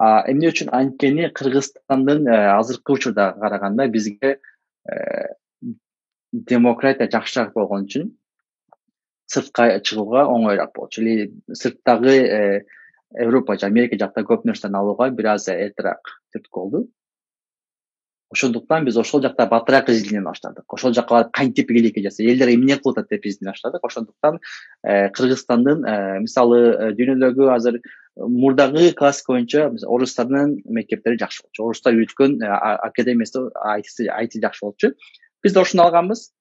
S2: Эмне үчүн? Анткени Кыргызстандын азыркы учурда караганда бизге демократия жакшыраак болгон үчүн сыртка чыгууга оңоюраак болчу. Или сырттагы Европа же Америка жакта көп нерсени алууга бир аз эртерээк түрткү болду. Ошондуктан биз ошол жакта батыраак изилдене баштадык. Ошол жакка барып кантип игиликке жаса, элдер эмне кылып атат деп изилдене баштадык. Ошондуктан Кыргызстандын мисалы дүйнөдөгү азыр мурдагы классика боюнча орустардын мектептери жакшы болчу. Орустар үйрөткөн академиясы IT жакшы болчу. Биз да ошону алганбыз.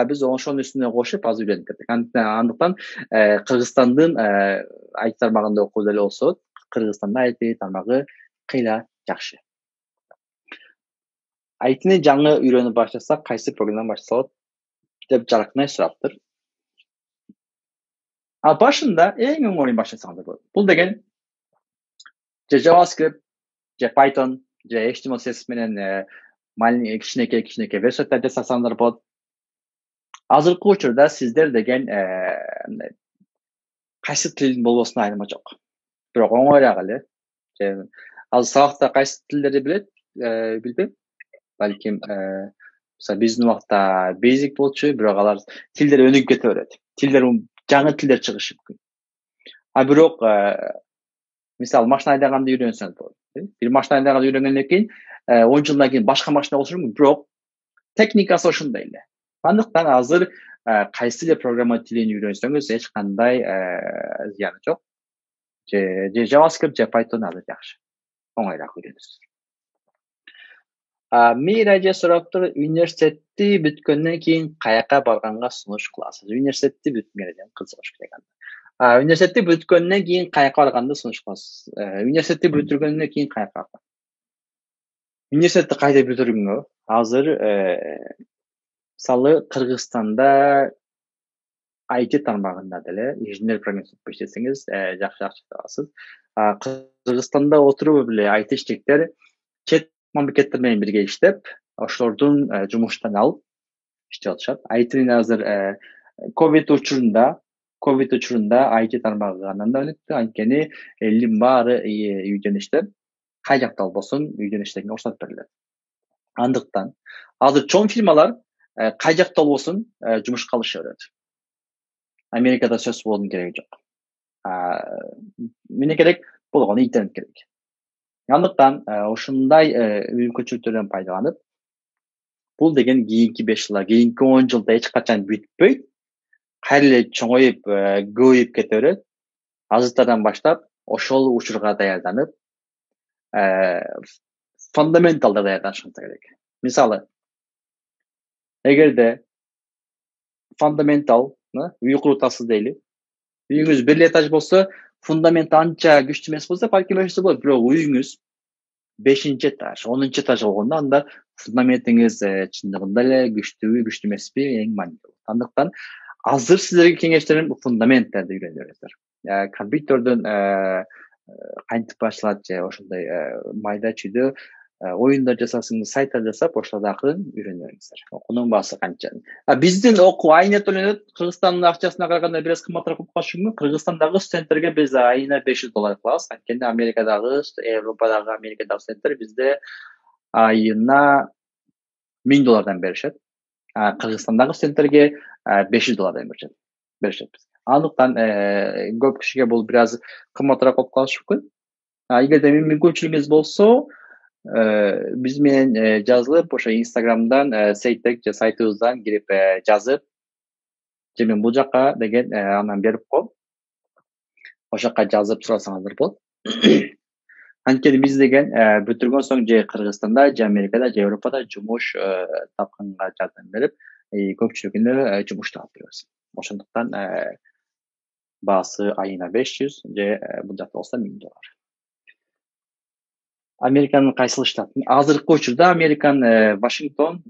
S2: Биз ошонун үстүнө кошуп азыр үйрөнүп кеттик. Андыктан Кыргызстандын IT тармагында окуу деле болсо, Кыргызстанда IT тармагы кыйла жакшы. IT-ни жаңы үйрөнүп баштасак, кайсы программадан башталат деп жаркынай сураптыр. Башында эң оңой баштасаңыз болот. Бул деген же JavaScript, же Python, же HTML, CSS менен кичинекей веб-сайттар жасасаңыздар болот. Азыркы учурда сиздер деген кайсы тилдин болбосуна айырма жок. Бирок оңоюраак эле. Азыр сабакта кайсы тилдерди билет, билбейм. Балким биздин убакта basic болчу, бирок алар тилдер өнүгүп кете берет. Жаңы тилдер чыгышы мүмкүн. Бирок мисалы машина айдаганды үйрөнсөңүз болот. Бир машина айдаганды үйрөнгөндөн кийин 10 жылдан кийин башка машина болушу мүмкүн, бирок техникасы ошондой эле. Андыктан азыр кайсы эле программа тилин үйрөнсөңүз эч кандай зыяны жок. Же JavaScript же Python азыр жакшы. Оңойлоок үйрөнөсүз. Мира сураптыр, университетти бүткөндөн кийин каяка барганга сунуш кыласыз? Университетти бүткөндөн кызыгыш керек анда. Университетти бүткөндөн кийин каяка барганды сунуш кыласыз? Университетти бүтүргөндөн кийин каяка барган? Университетти кайда бүтүргөнгө? Азыр мисалы Кыргызстанда IT тармагында деле инженер программист иштесеңиз, жакшы табасыз. Кыргызстанда отуруп эле айтиштиктер чет мамлекеттер менен бирге иштеп, ошолордун жумуштан алып иштеп атышат. IT'нин азыр ковид учурунда IT тармагы андан өттү, анткени элдин баары үйдөн иштеп, кай жакта болбосун үйдөн иштегенге уруксат берилет. Андыктан азыр чоң фирмалар кай жакта болбосун жумушка алыша берет. Америкада сөз болуунун кереги жок. Эмне керек? Болгону интернет керек. Андыктан ошондой мүмкүнчүлүктөрдөн пайдаланып, бул деген кийинки 5 жылда, кийинки 10 жылда эч качан бүтпөйт, кайра эле чоңоюп, көбөйүп кете берет. Азыртадан баштап ошол учурга даярданып, фундаменталда даярданышыңыз керек. Мисалы, эгерде фундаментал үй курутасыз дейли. Үйүңүз бир этаж болсо, фундамент анча күчтүү эмес болсо, балким өшсө болот, бирок үйүңүз 5-этаж, 10-этаж болгондо анда фундаментиңиз чындыгында эле күчтүүбү, күчтүү эмеспи, эң маанилүү. Андыктан азыр сиздерге кеңештерим фундаменттерди үйрөнүңүздөр. Компьютердөн кантип башталат же ошондой майда чүйдө оюндар жасасыңыз, сайттар жасап, ошолорду акырын үйрөнүңүздөр. Окуунун баасы канча. Биздин окуу айына төлөнөт, Кыргызстандын акчасына караганда бир аз кымбатыраак болуп калышы мүмкүн. Кыргызстандагы студенттерге биз айына $500 кылабыз. Анткени Америкадагы, Европадагы, Америкадагы студенттер бизде айына $1000 беришет. Кыргызстандагы студенттерге $500 беришет. Андыктан көп кишиге бул бир аз кымбатыраак болуп калышы мүмкүн. Эгерде мүмкүнчүлүгүңүз болсо, биз менен жазылып, ошо Instagram'дан Сейтек же сайтыбыздан кирип жазып, же мен бул жака деген анан берип коем. Ошол жака жазып сурасаңыздар болот. Анткени биз деген бүтүргөн соң же Кыргызстанда, же Америкада, же Европада жумуш тапканга жардам берип, көпчүлүгүнө жумуш таап беребиз. Ошондуктан баасы айына 500 же бул жакта болсо $1000. Американын кайсыл штатын? Азыркы учурда Американ Вашингтон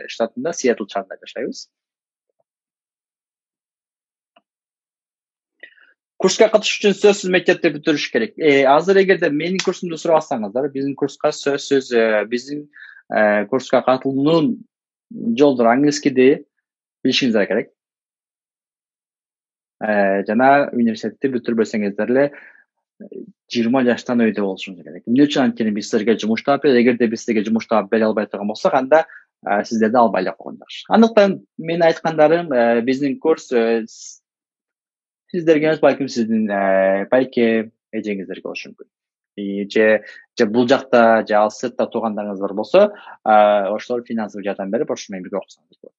S2: штатында, Сиэтл шаарында жашайбыз. Курска катышуу үчүн сөзсүз мектепти бүтүрүш керек. Азыр эгерде менин курсумду сурасаңыздар, биздин курска сөзсүз биздин курска катылуунун жолдору англискиди билишиңиздер керек. Жана университетти бүтүрбөсөңүздөр эле 20 жаштан өйдө болушуңуз керек. Эмне үчүн? Анткени биз силерге жумуш таап берет. Эгерде биз силерге жумуш таап бере албай турган болсок, анда сиздерди албай эле койгон жакшы. Андыктан мен айткандарым, биздин курс сиздерге эмес, балким сиздин байке эжеңиздерге болушу мүмкүн. Же бул жакта, же ал сыртта туугандарыңыз бар болсо, ошолор финансылык жардам берип, ошол менен бирге окусаңыз болот.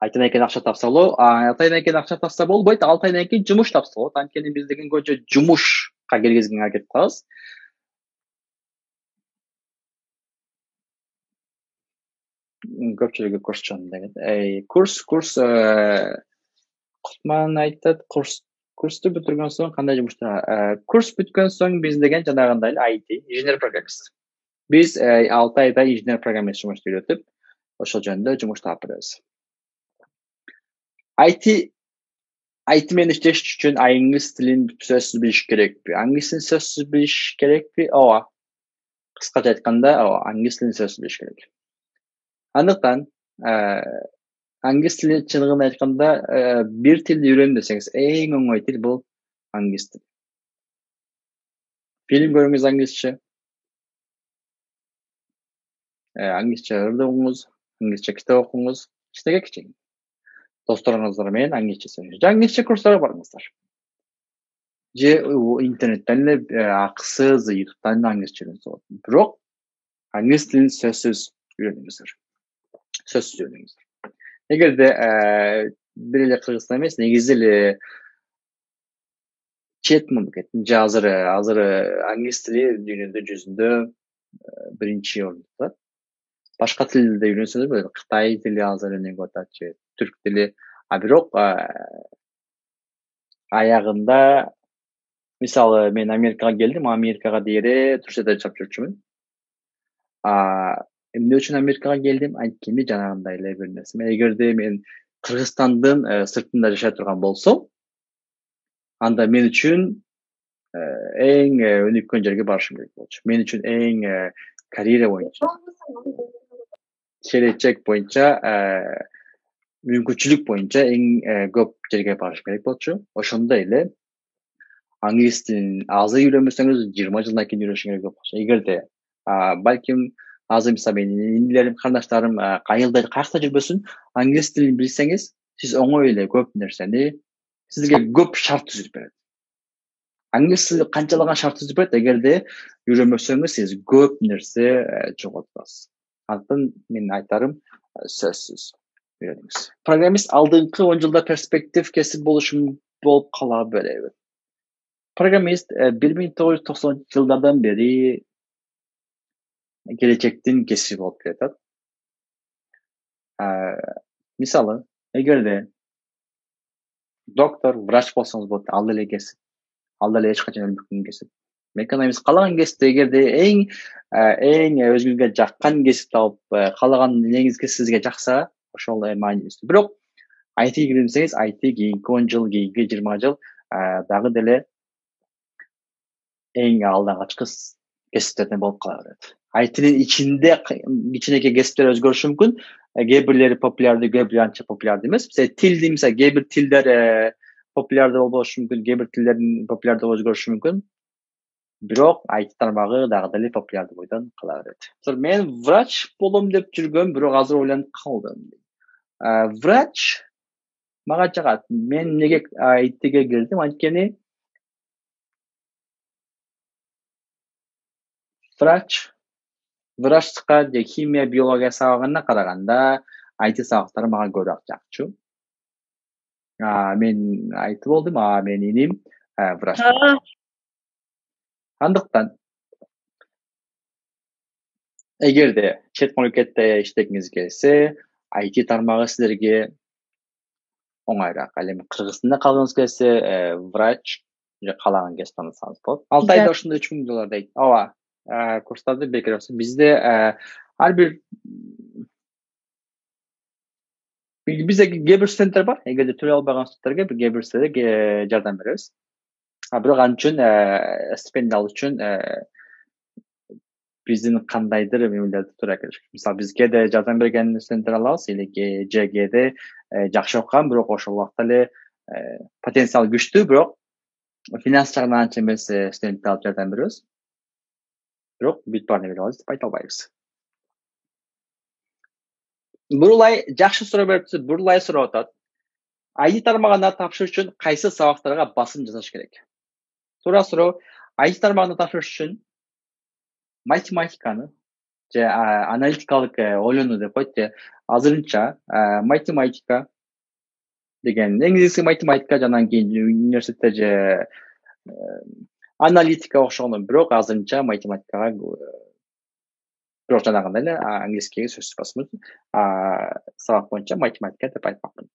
S2: Айтайын экен акча тапса болобу? Айтайын экен акча тапса болбойт, айтайын экен жумуш тапса болот. Анткени биз деген көчө жумушка киргизгенге аракет кылабыз. Көпчүлүгү курсчун деген. Курс Кутман айтат, курсту бүтүргөн соң кандай жумуштар? Курс бүткөн соң биз деген жанагындай IT, инженер программист. Биз 6 айда инженер программист жумушту үйрөтүп, ошол жөнүндө жумуш таап беребиз. IT менен иштеш үчүн англис тилин сөзсүз билиш керекпи? Англис тилин сөзсүз билиш керекпи? Ооба. Кыскача айтканда, англис тилин сөзсүз билиш керек. Андыктан англис тили чыныгын айтканда бир тилди үйрөнөм десеңиз, эң оңой тил бул англис тили. Фильм көрүңүз англисче. Англисче ырды окуңуз, англисче китеп окуңуз, иштеге кичин. Досторуңуздар менен англисче сөйлөшүңүз. Же англисче курстарга барыңыздар. Же интернеттен эле акысыз YouTube'дан англисче үйрөнсө болот. Бирок Англис тилин сөзсүз үйрөнүңүздөр. Сөзсүз үйрөнүңүздөр. Эгерде бир эле Кыргызстан эмес, негизи эле чет мамлекеттин же азыр англис тили дүйнөдө жүзүндө биринчи орунда турат. Башка тилде үйрөнсөңүз болот. Кытай тили азыр үйрөнүп атат же түрк тили. Бирок аягында мисалы мен Америкага келдим, Америкага дейре Турцияда жашап жүрчүмүн. Эмне үчүн Америкага келдим? Анткени жанагындай эле бир нерсе. Эгерде мен Кыргызстандын сыртында жашай турган болсом, анда мен үчүн эң өнүккөн жерге барышым керек болчу. Мен үчүн эң карьера боюнча, келечек боюнча, мүмкүнчүлүк боюнча эң көп жерге барыш керек болчу. Ошондой эле англис тилин азыр үйрөнбөсөңүз 20 жылдан кийин үйрөнүш керек болчу. Эгерде балким азыр мисалы менин инилерим, карындаштарым каякта жүрбөсүн, англис тилин билсеңиз, сиз оңой эле көп нерсени сизге көп шарт түзүп берет. Англис тили канчалаган шарт түзүп берет, эгерде үйрөнбөсөңүз, сиз көп нерсе жоготасыз. Антан менин айтарым сөзсүз үйрөнүңүз. Программист алдыңкы 10 жылда перспектив кесип болуп кала береби? Программист 1990 жылдардан бери келечектин кесиби болуп келатат. Мисалы, эгерде доктор, врач болсоңуз болот, ал деле кесип, ал деле эч качан өлбөктүн кесип. Экономист каалаган кесипти эгерде эң өзүңүзгө жаккан кесип тауып, каалаган неңизге сизге жакса, ошол маанилүүсү. Бирок IT кирсеңиз, IT кийинки 10 жыл, кийинки 20 жыл дагы деле эң алдыңгачкы кесиптерден болуп кала берет. IT'нин ичинде кичинекей кесиптер өзгөрүшү мүмкүн. Кээ бирлери популярдуу, кээ бири анча популярдуу эмес. Тилди мисалы кээ бир тилдер популярдуу болбошу мүмкүн, кээ бир тилдердин популярдуулугу өзгөрүшү мүмкүн. Бирок IT тармагы дагы деле популярдуу бойдон кала берет. Мен врач болом деп жүргөм, бирок азыр ойлонуп калдым. Врач мага жагат. Мен эмнеге IT'ге кирдим? Анткени врачтыкка же химия, биология сабагына караганда IT сабактары мага көбүрөөк жакчу. Мен IT болдум, менин иним врач. Андыктан эгерде чет мамлекетте иштегиңиз келсе, IT тармагы силерге оңайыраак. Ал эми Кыргызстанда калгыңыз келсе, врач же каалаган кесип тандасаңыз болот. Алтайда ошондой $3000 дейт. Курстарды бекер болсо, бизде ар бир бизде кээ бир студенттер бар. Эгерде төлөй албаган студенттерге кээ бир силерге жардам беребиз. Бирок ал үчүн стипендия алуу үчүн биздин кандайдыр эмелерди туура келиш. Мисалы, биз кээде жардам берген студенттер алабыз, же кээде жакшы окуган, бирок ошол убакта эле потенциал күчтүү, бирок финанс жагынан анча эмес студентти алып жардам беребиз. Бирок бүт баарын бере алабыз деп айта албайбыз. Бурулай жакшы суроо берипсиз, бурулай сурап атат. IT тармагына тапшырыш үчүн кайсы сабактарга басым жасаш керек? Туура суроо. IT тармагына тапшырыш үчүн математиканы же аналитикалык ойлонуу деп коет, же азырынча математика деген негизги математика, жанан кийин университетте же аналитика окшогон, бирок азырынча математикага бирок жанагындай эле англискеге сөзсүз басым. Сабак боюнча математика деп айтмакмын.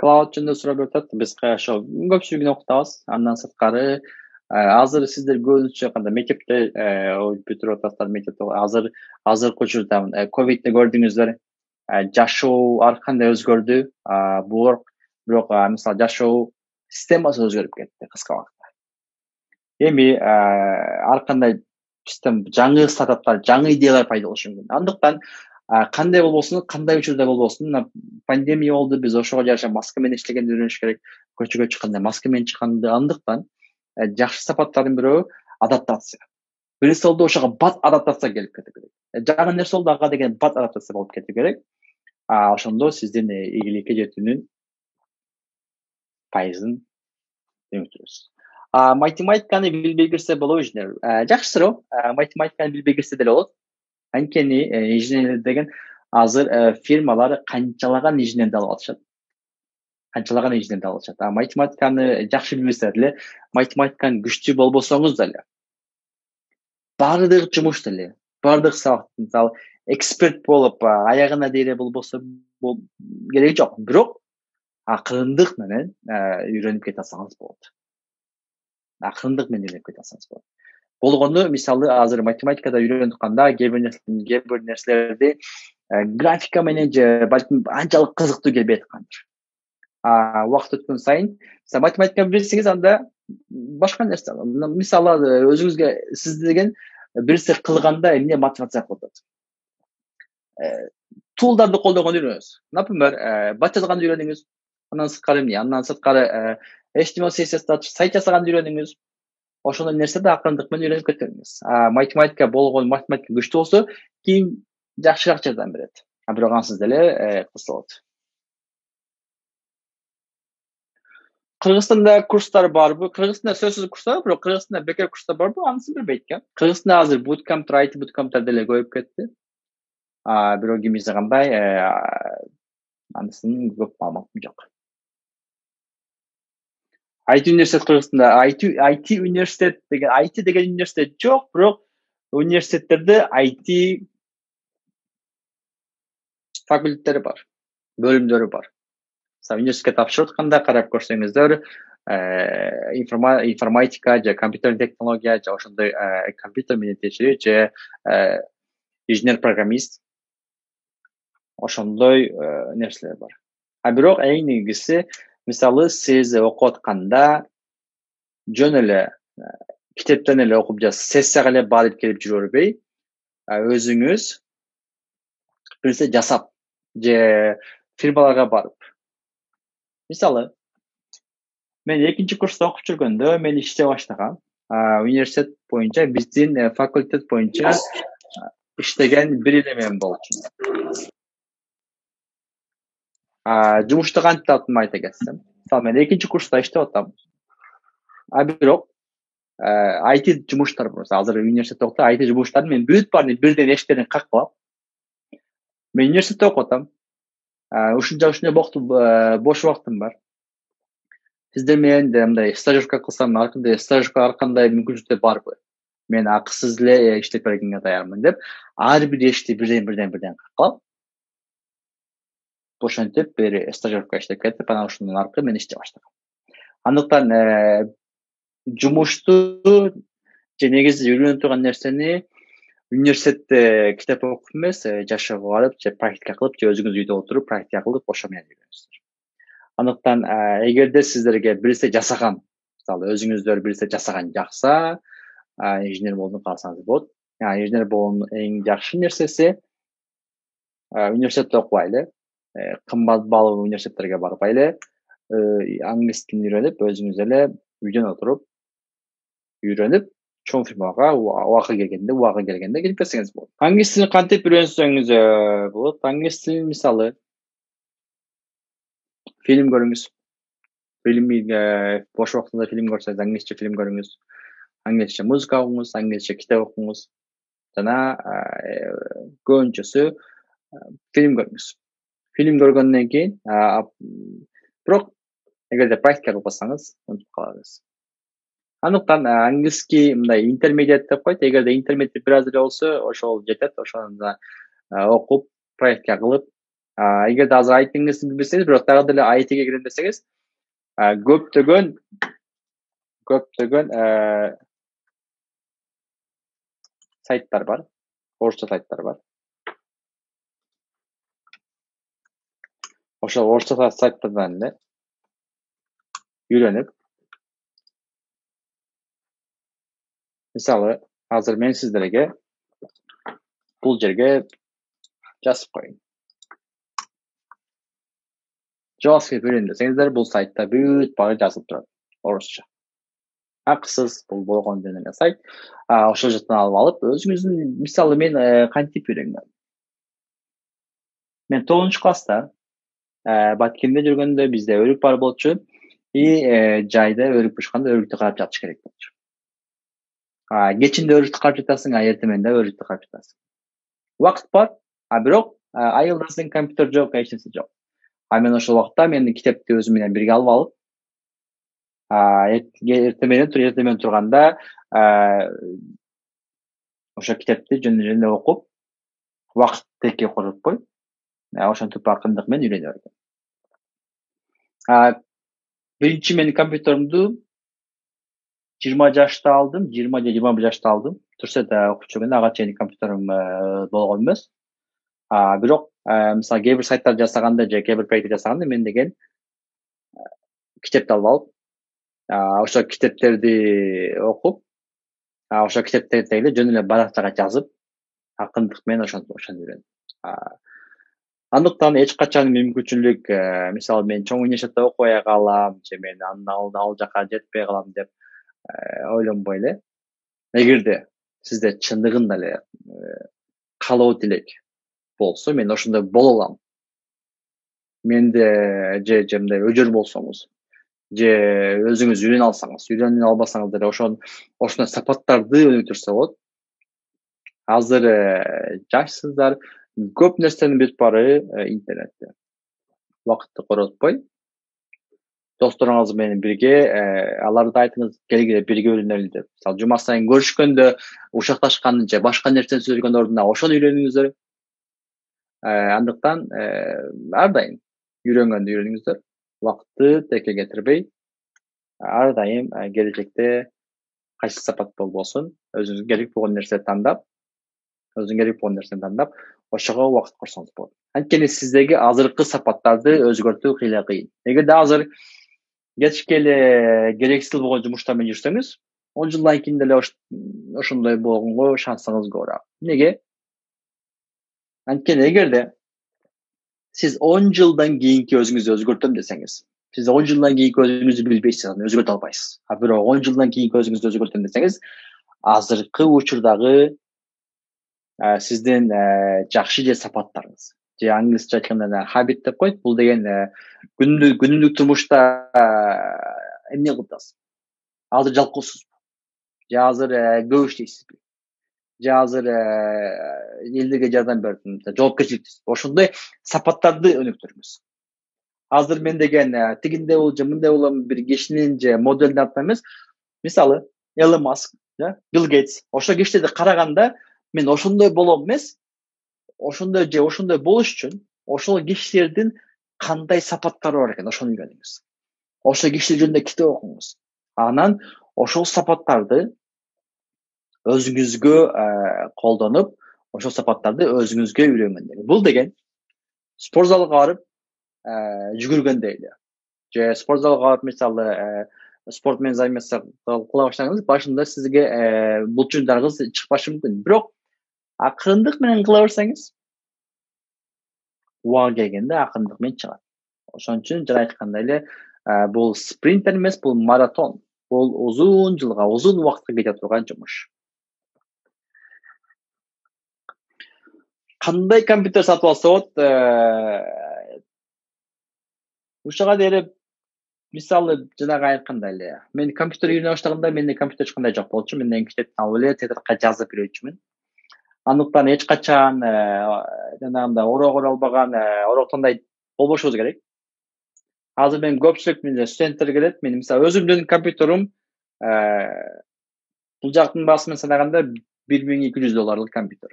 S2: Cloud жөнүндө суроо берип атат. Биз ошо көпчүлүгүн окутабыз. Андан сырткары азыр сиздер көбүнчө кандай мектепте бүтүрүп атасыздар, мектепте азыркы учурда ковидти көрдүңүздөр. Жашоо ар кандай өзгөрдү. Бирок мисалы жашоо системасы өзгөрүп кетти кыска убакытта. Эми ар кандай систем, жаңы стартаптар, жаңы идеялар пайда болушу мүмкүн. Андыктан кандай болбосун, кандай учурда болбосун, пандемия болду, биз ошого жараша маска менен иштегенди үйрөнүш керек. Көчөгө чыкканда маска менен чыкканды. Андыктан жакшы сапаттардын бирөө адаптация. Биринчи жолдо ошого бат адаптация келип кетип керек. Жаңы нерсе болду, ага деген бат адаптация болуп кетип керек. Ошондо сиздин ийгиликке жетүүнүн пайызын өтүрөбүз. Математиканы билбей кирсе болобу инженер? Жакшыраак. Математиканы билбей кирсе деле болот. Анткени инженерлер деген азыр фирмалар канчалаган инженерди алып алышат. Математиканы жакшы билбесе деле, математиканы күчтүү болбосоңуз деле, баардык жумуш деле, баардык сабактын мисалы эксперт болуп аягына дейре болбосо кереги жок. Бирок акырындык менен үйрөнүп кете алсаңыз болот. Болгону мисалы азыр математикада үйрөнүп атканда кээ бир нерселерди графика менен же балким анчалык кызыктуу келбей аткандыр. Убакыт өткөн сайын математика билсеңиз анда башка нерсе. Мисалы өзүңүзгө сиз деген бир нерсе кылганда эмне мотивация кылып атат. Тулдарды колдогонду үйрөнөсүз. Например, бат жазганды үйрөнүңүз. Андан сырткары HTML CSS сайт жасаганды үйрөнүңүз. Ошондой нерседи акырындык менен үйрөнүп кетиңиз. Математика күчтүү болсо, кийин жакшыраак жардам берет. Бирок ансыз деле кысылат. Кыргызстанда курстар барбы? Кыргызстанда сөзсүз курстар бар, бирок Кыргызстанда бекер курстар барбы? Анысын билбейт экен. Кыргызстанда азыр bootcamp'тар, IT bootcamp'тар деле көбөйүп кетти. Бирок кимиси кандай, анысын көп маалыматым жок. IT университет Кыргызстанда, IT университет деген, IT деген университет жок, бирок университеттерде IT факультеттери бар, бөлүмдөрү бар. Университетке тапшырып атканда карап көрсөңүздөр, информатика же компьютер технология же ошондой компьютер менен текшерүү же инженер-программист ошондой нерселер бар. Бирок эң негизгиси, мисалы сиз окуп атканда жөн эле китептен эле окуп же сессияга эле барып келип жүрбөй, өзүңүз бирсе жасап же фирмаларга барып. Мисалы, мен 2-чи курста окуп жүргөндө мен иштей баштагам. Университет боюнча, биздин факультет боюнча иштеген бир эле мен болчу. Жумушты кантип таптым айта кетсем. Мисалы, мен 2-чи курста иштеп атам. Бирок IT жумуштар бар. Азыр университетте окуп IT жумуштарын мен бүт баарын бирден эшиктерин каккылап. Мен университетте окуп атам. Ушунча бош убактым бар. Сиздер менен мындай стажировка кылсам, стажировка кандай мүмкүнчүлүктөр барбы? Мен акысыз эле иштеп бергенге даярмын деп, ар бир эшикти бирден каккылап, ошентип бир стажировка иштеп кетип, анан ошондон аркы мен иштей баштагам. Андыктан жумушту же негизи үйрөнүп турган нерсени университетте китеп окуп эмес, жашоого барып, же практика кылып, же өзүңүз үйдө отуруп практика кылып, ошо менен үйрөнөсүздөр. Андыктан эгерде сиздерге бирсе жасаган, мисалы өзүңүздөр бирсе жасаган жакса, инженер болууну кааласаңыз болот. Инженер болуунун эң жакшы нерсеси университетте окубайлы, кымбат баалуу университеттерге барбайлы, англис тилин үйрөнүп, өзүңүз эле үйдөн отуруп үйрөнүп, чоң фирмага убагы келгенде келип кетсеңиз болот. Англис тилин кантип үйрөнсөңүз болот? Англис тилин мисалы фильм көрүңүз. Бош убактында фильм көрсөңүз, англисче фильм көрүңүз. Англисче музыка окуңуз, англисче китеп окуңуз. Жана көбүнчөсү фильм көрүңүз. Фильм көргөндөн кийин, бирок эгерде практика кылбасаңыз, унутуп каласыз. Андыктан англиски мындай интермедиат деп коет. Эгерде интермедиат бир аз эле болсо, ошол жетет. Ошону окуп, практика кылып, эгерде азыр айтыңызды билбесеңиз, бирок дагы деле айтиге кирем десеңиз, көптөгөн сайттар бар, орусча сайттар бар. Ошол орусча сайттардан эле үйрөнүп, мисалы, азыр мен сиздерге бул жерге жазып коеюн. JavaScript үйрөнүп десеңиздер, бул сайтта бүт баары жазылып турат, орусча. Акысыз, бул болгон жөн эле сайт. Ошол жактан алып, өзүңүздүн, мисалы, мен кантип үйрөнгөм? Мен 9-класста Баткенде жүргөндө бизде өрүк бар болчу. жайда өрүп бышканда өрүктү карап жатыш керек болчу. Кечинде өрүктү карап жатасың, эртең да өрүктү карап жатасың. Убакыт бар, бирок айылдасың, компьютер жок, эч нерсе жок. Мен ошол убакта мен китепти өзүм менен бирге алып алып, эртең менен турганда ошо китепти жөн окуп, убакыт теке коротпой, ошентип акырындык менен үйрөнө бердим. Биринчи мен компьютеримди 20 жашта алдым, 20 же 21 жашта алдым. Турсета окуп жүргөндө ага чейин компьютерим болгон эмес. Бирок мисалы кээ бир сайттар жасаганда же кээ бир проект жасаганда мен деген китепти алып алып, ошо китептерди окуп, ошо китептерди эле жөн эле баракчага жазып, акырындык менен ошентип үйрөндүм. Андыктан эч качан мүмкүнчүлүк, мисалы мен чоң университетте окубай калам, же мен ал жака жетпей калам деп ойлонбой эле. Эгерде сизде чындыгында эле каалоо тилек болсо, мен ошондой боло алам. Менде же мындай өжөр болсоңуз, же өзүңүз үйрөнө алсаңыз, үйрөнө албасаңыз деле ошондой сапаттарды өнүктүрсө болот. Азыр жашсыздар, көп нерсенин бүт баары интернетте. Убакытты коротпой, досторуңуз менен бирге аларды айтыңыз, келгиле бирге үйрөнөлү деп. Мисалы жума сайын көрүшкөндө ушакташканды же башка нерсени сөйлөгөн ордуна ошону үйрөнүңүздөр. Андыктан ар дайым үйрөнгөндү үйрөнүңүздөр. Убакытты теке кетирбей, ар дайым келечекте кайсы сапат болбосун, өзүңүзгө керек болгон нерсени тандап, ошого убакыт корсоңуз болот. Анткени сиздеги азыркы сапаттарды өзгөртүү кыйла кыйын. Эгерде азыр кечке эле керексиз болгон жумуштар менен жүрсөңүз, 10 жылдан кийин деле ошондой болгонго шансыңыз көбүрөөк. Неге? Анткени эгерде сиз 10 жылдан кийинки өзүңүздү өзгөртөм десеңиз, сиз 10 жылдан кийинки өзүңүздү билбейсиз, аны өзгөртө албайсыз. Бирок 10 жылдан кийинки өзүңүздү өзгөртөм десеңиз, азыркы учурдагы сиздин жакшы же сапаттарыңыз, же англисче айтканда habit деп коет. Бул деген күнүмдүк турмушта эмне кылып атасыз? Азыр жалкоосузбу? Же азыр көп иштейсизби? Же азыр элдерге жардам берип, жоопкерчиликтүүсүз? Ошондой сапаттарды өнүктүрүңүз. Азыр мен деген тигинде бол же мындай болом бир кишинин же моделдин атынан эмес. Мисалы, Elon Musk, Bill Gates, ошол кишилерди караганда мен ошондой болом эмес, ошондой болуш үчүн ошол кишилердин кандай сапаттары бар экен, ошону үйрөнүңүз. Ошол кишилер жөнүндө китеп окуңуз. Анан ошол сапаттарды өзүңүзгө колдонуп, ошол сапаттарды өзүңүзгө үйрөнгөндөр. Бул деген спорт залга барып жүгүргөндөй эле. Же спорт залга барып, мисалы, спорт менен займатса кыла баштасаңыз, башында сизге булчуңдарыңыз чыкпашы мүмкүн. Бирок акырындык менен кыла берсеңиз, убагы келгенде акырындык менен чыгат. Ошон үчүн жана айткандай эле, бул спринтер эмес, бул маратон. Бул узун жылга, узун убакытка кете турган жумуш. Кандай компьютер сатып алса болот? Ушуга дейин мисалы жанагы айткандай эле. Мен компьютер үйрөнө баштаганда менде компьютер эч кандай жок болчу. Мен деген китепти алып эле тетрадка жазып үйрөнчүмүн. Андыктан эч качан жанагындай орогор албаган, ороктондой болбошубуз керек. Азыр мен көпчүлүк студенттер келет. Мен мисалы өзүмдүн компьютерим бул жактын баасы менен санаганда $1200 компьютер.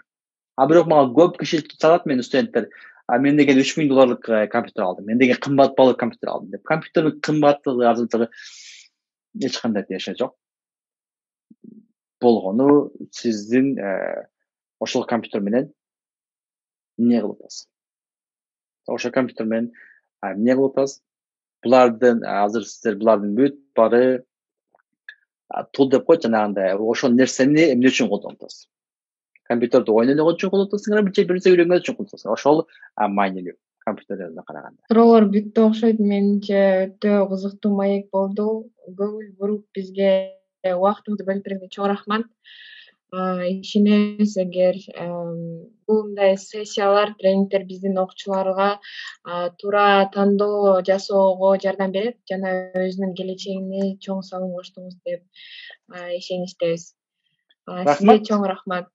S2: Бирок мага көп киши чалат, мен студенттер, мен деген $3000 компьютер алдым. Мен деген кымбат баалуу компьютер алдым деп. Компьютердин кымбаттыгы, арзандыгы эч кандай тиешеси жок. Болгону сиздин ошол компьютер менен эмне кылып атасыз? Ошол компьютер менен эмне кылып атасыз? Булардын азыр сиздер булардын бүт баары тул деп коет, жанагындай ошол нерсени эмне үчүн колдонуп атасыз? Компьютерди ойногон үчүн колдонуп атасыңарбы же бир нерсе үйрөнгөн үчүн колдонуп атасыңар? Ошол маанилүү компьютердерге караганда.
S1: Суроолор бүттү окшойт. Менимче өтө кызыктуу маек болду. Көңүл буруп бизге убактыңызды бөлүп бергениңизге чоң рахмат. Ишенебиз, эгер бул ушундай сессиялар, тренингдер биздин окуучуларга туура тандоо жасоого жардам берет жана өзүнүн келечегине чоң салым коштуңуз деп ишеничтебиз. Сизге
S2: Рахмат.
S1: чоң рахмат.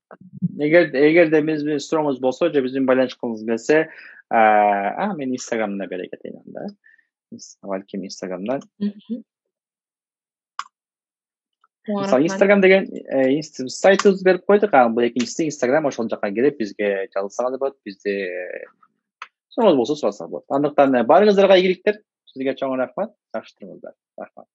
S2: Эгерде биз менен сурооңуз болсо же биз менен байланышкыңыз келсе, мен Инстаграмдан бере кетейин анда. Балким Инстаграмдан. Мисалы Инстаграм деген сайтыбызды берип койдук, бул экинчиси Инстаграм, ошол жака кирип бизге жазылсаңыз болот, бизди сурооңуз болсо сурасаңыз болот. Андыктан баарыңыздарга ийгиликтер. Сизге чоң рахмат. Жакшы туруңуздар. Рахмат.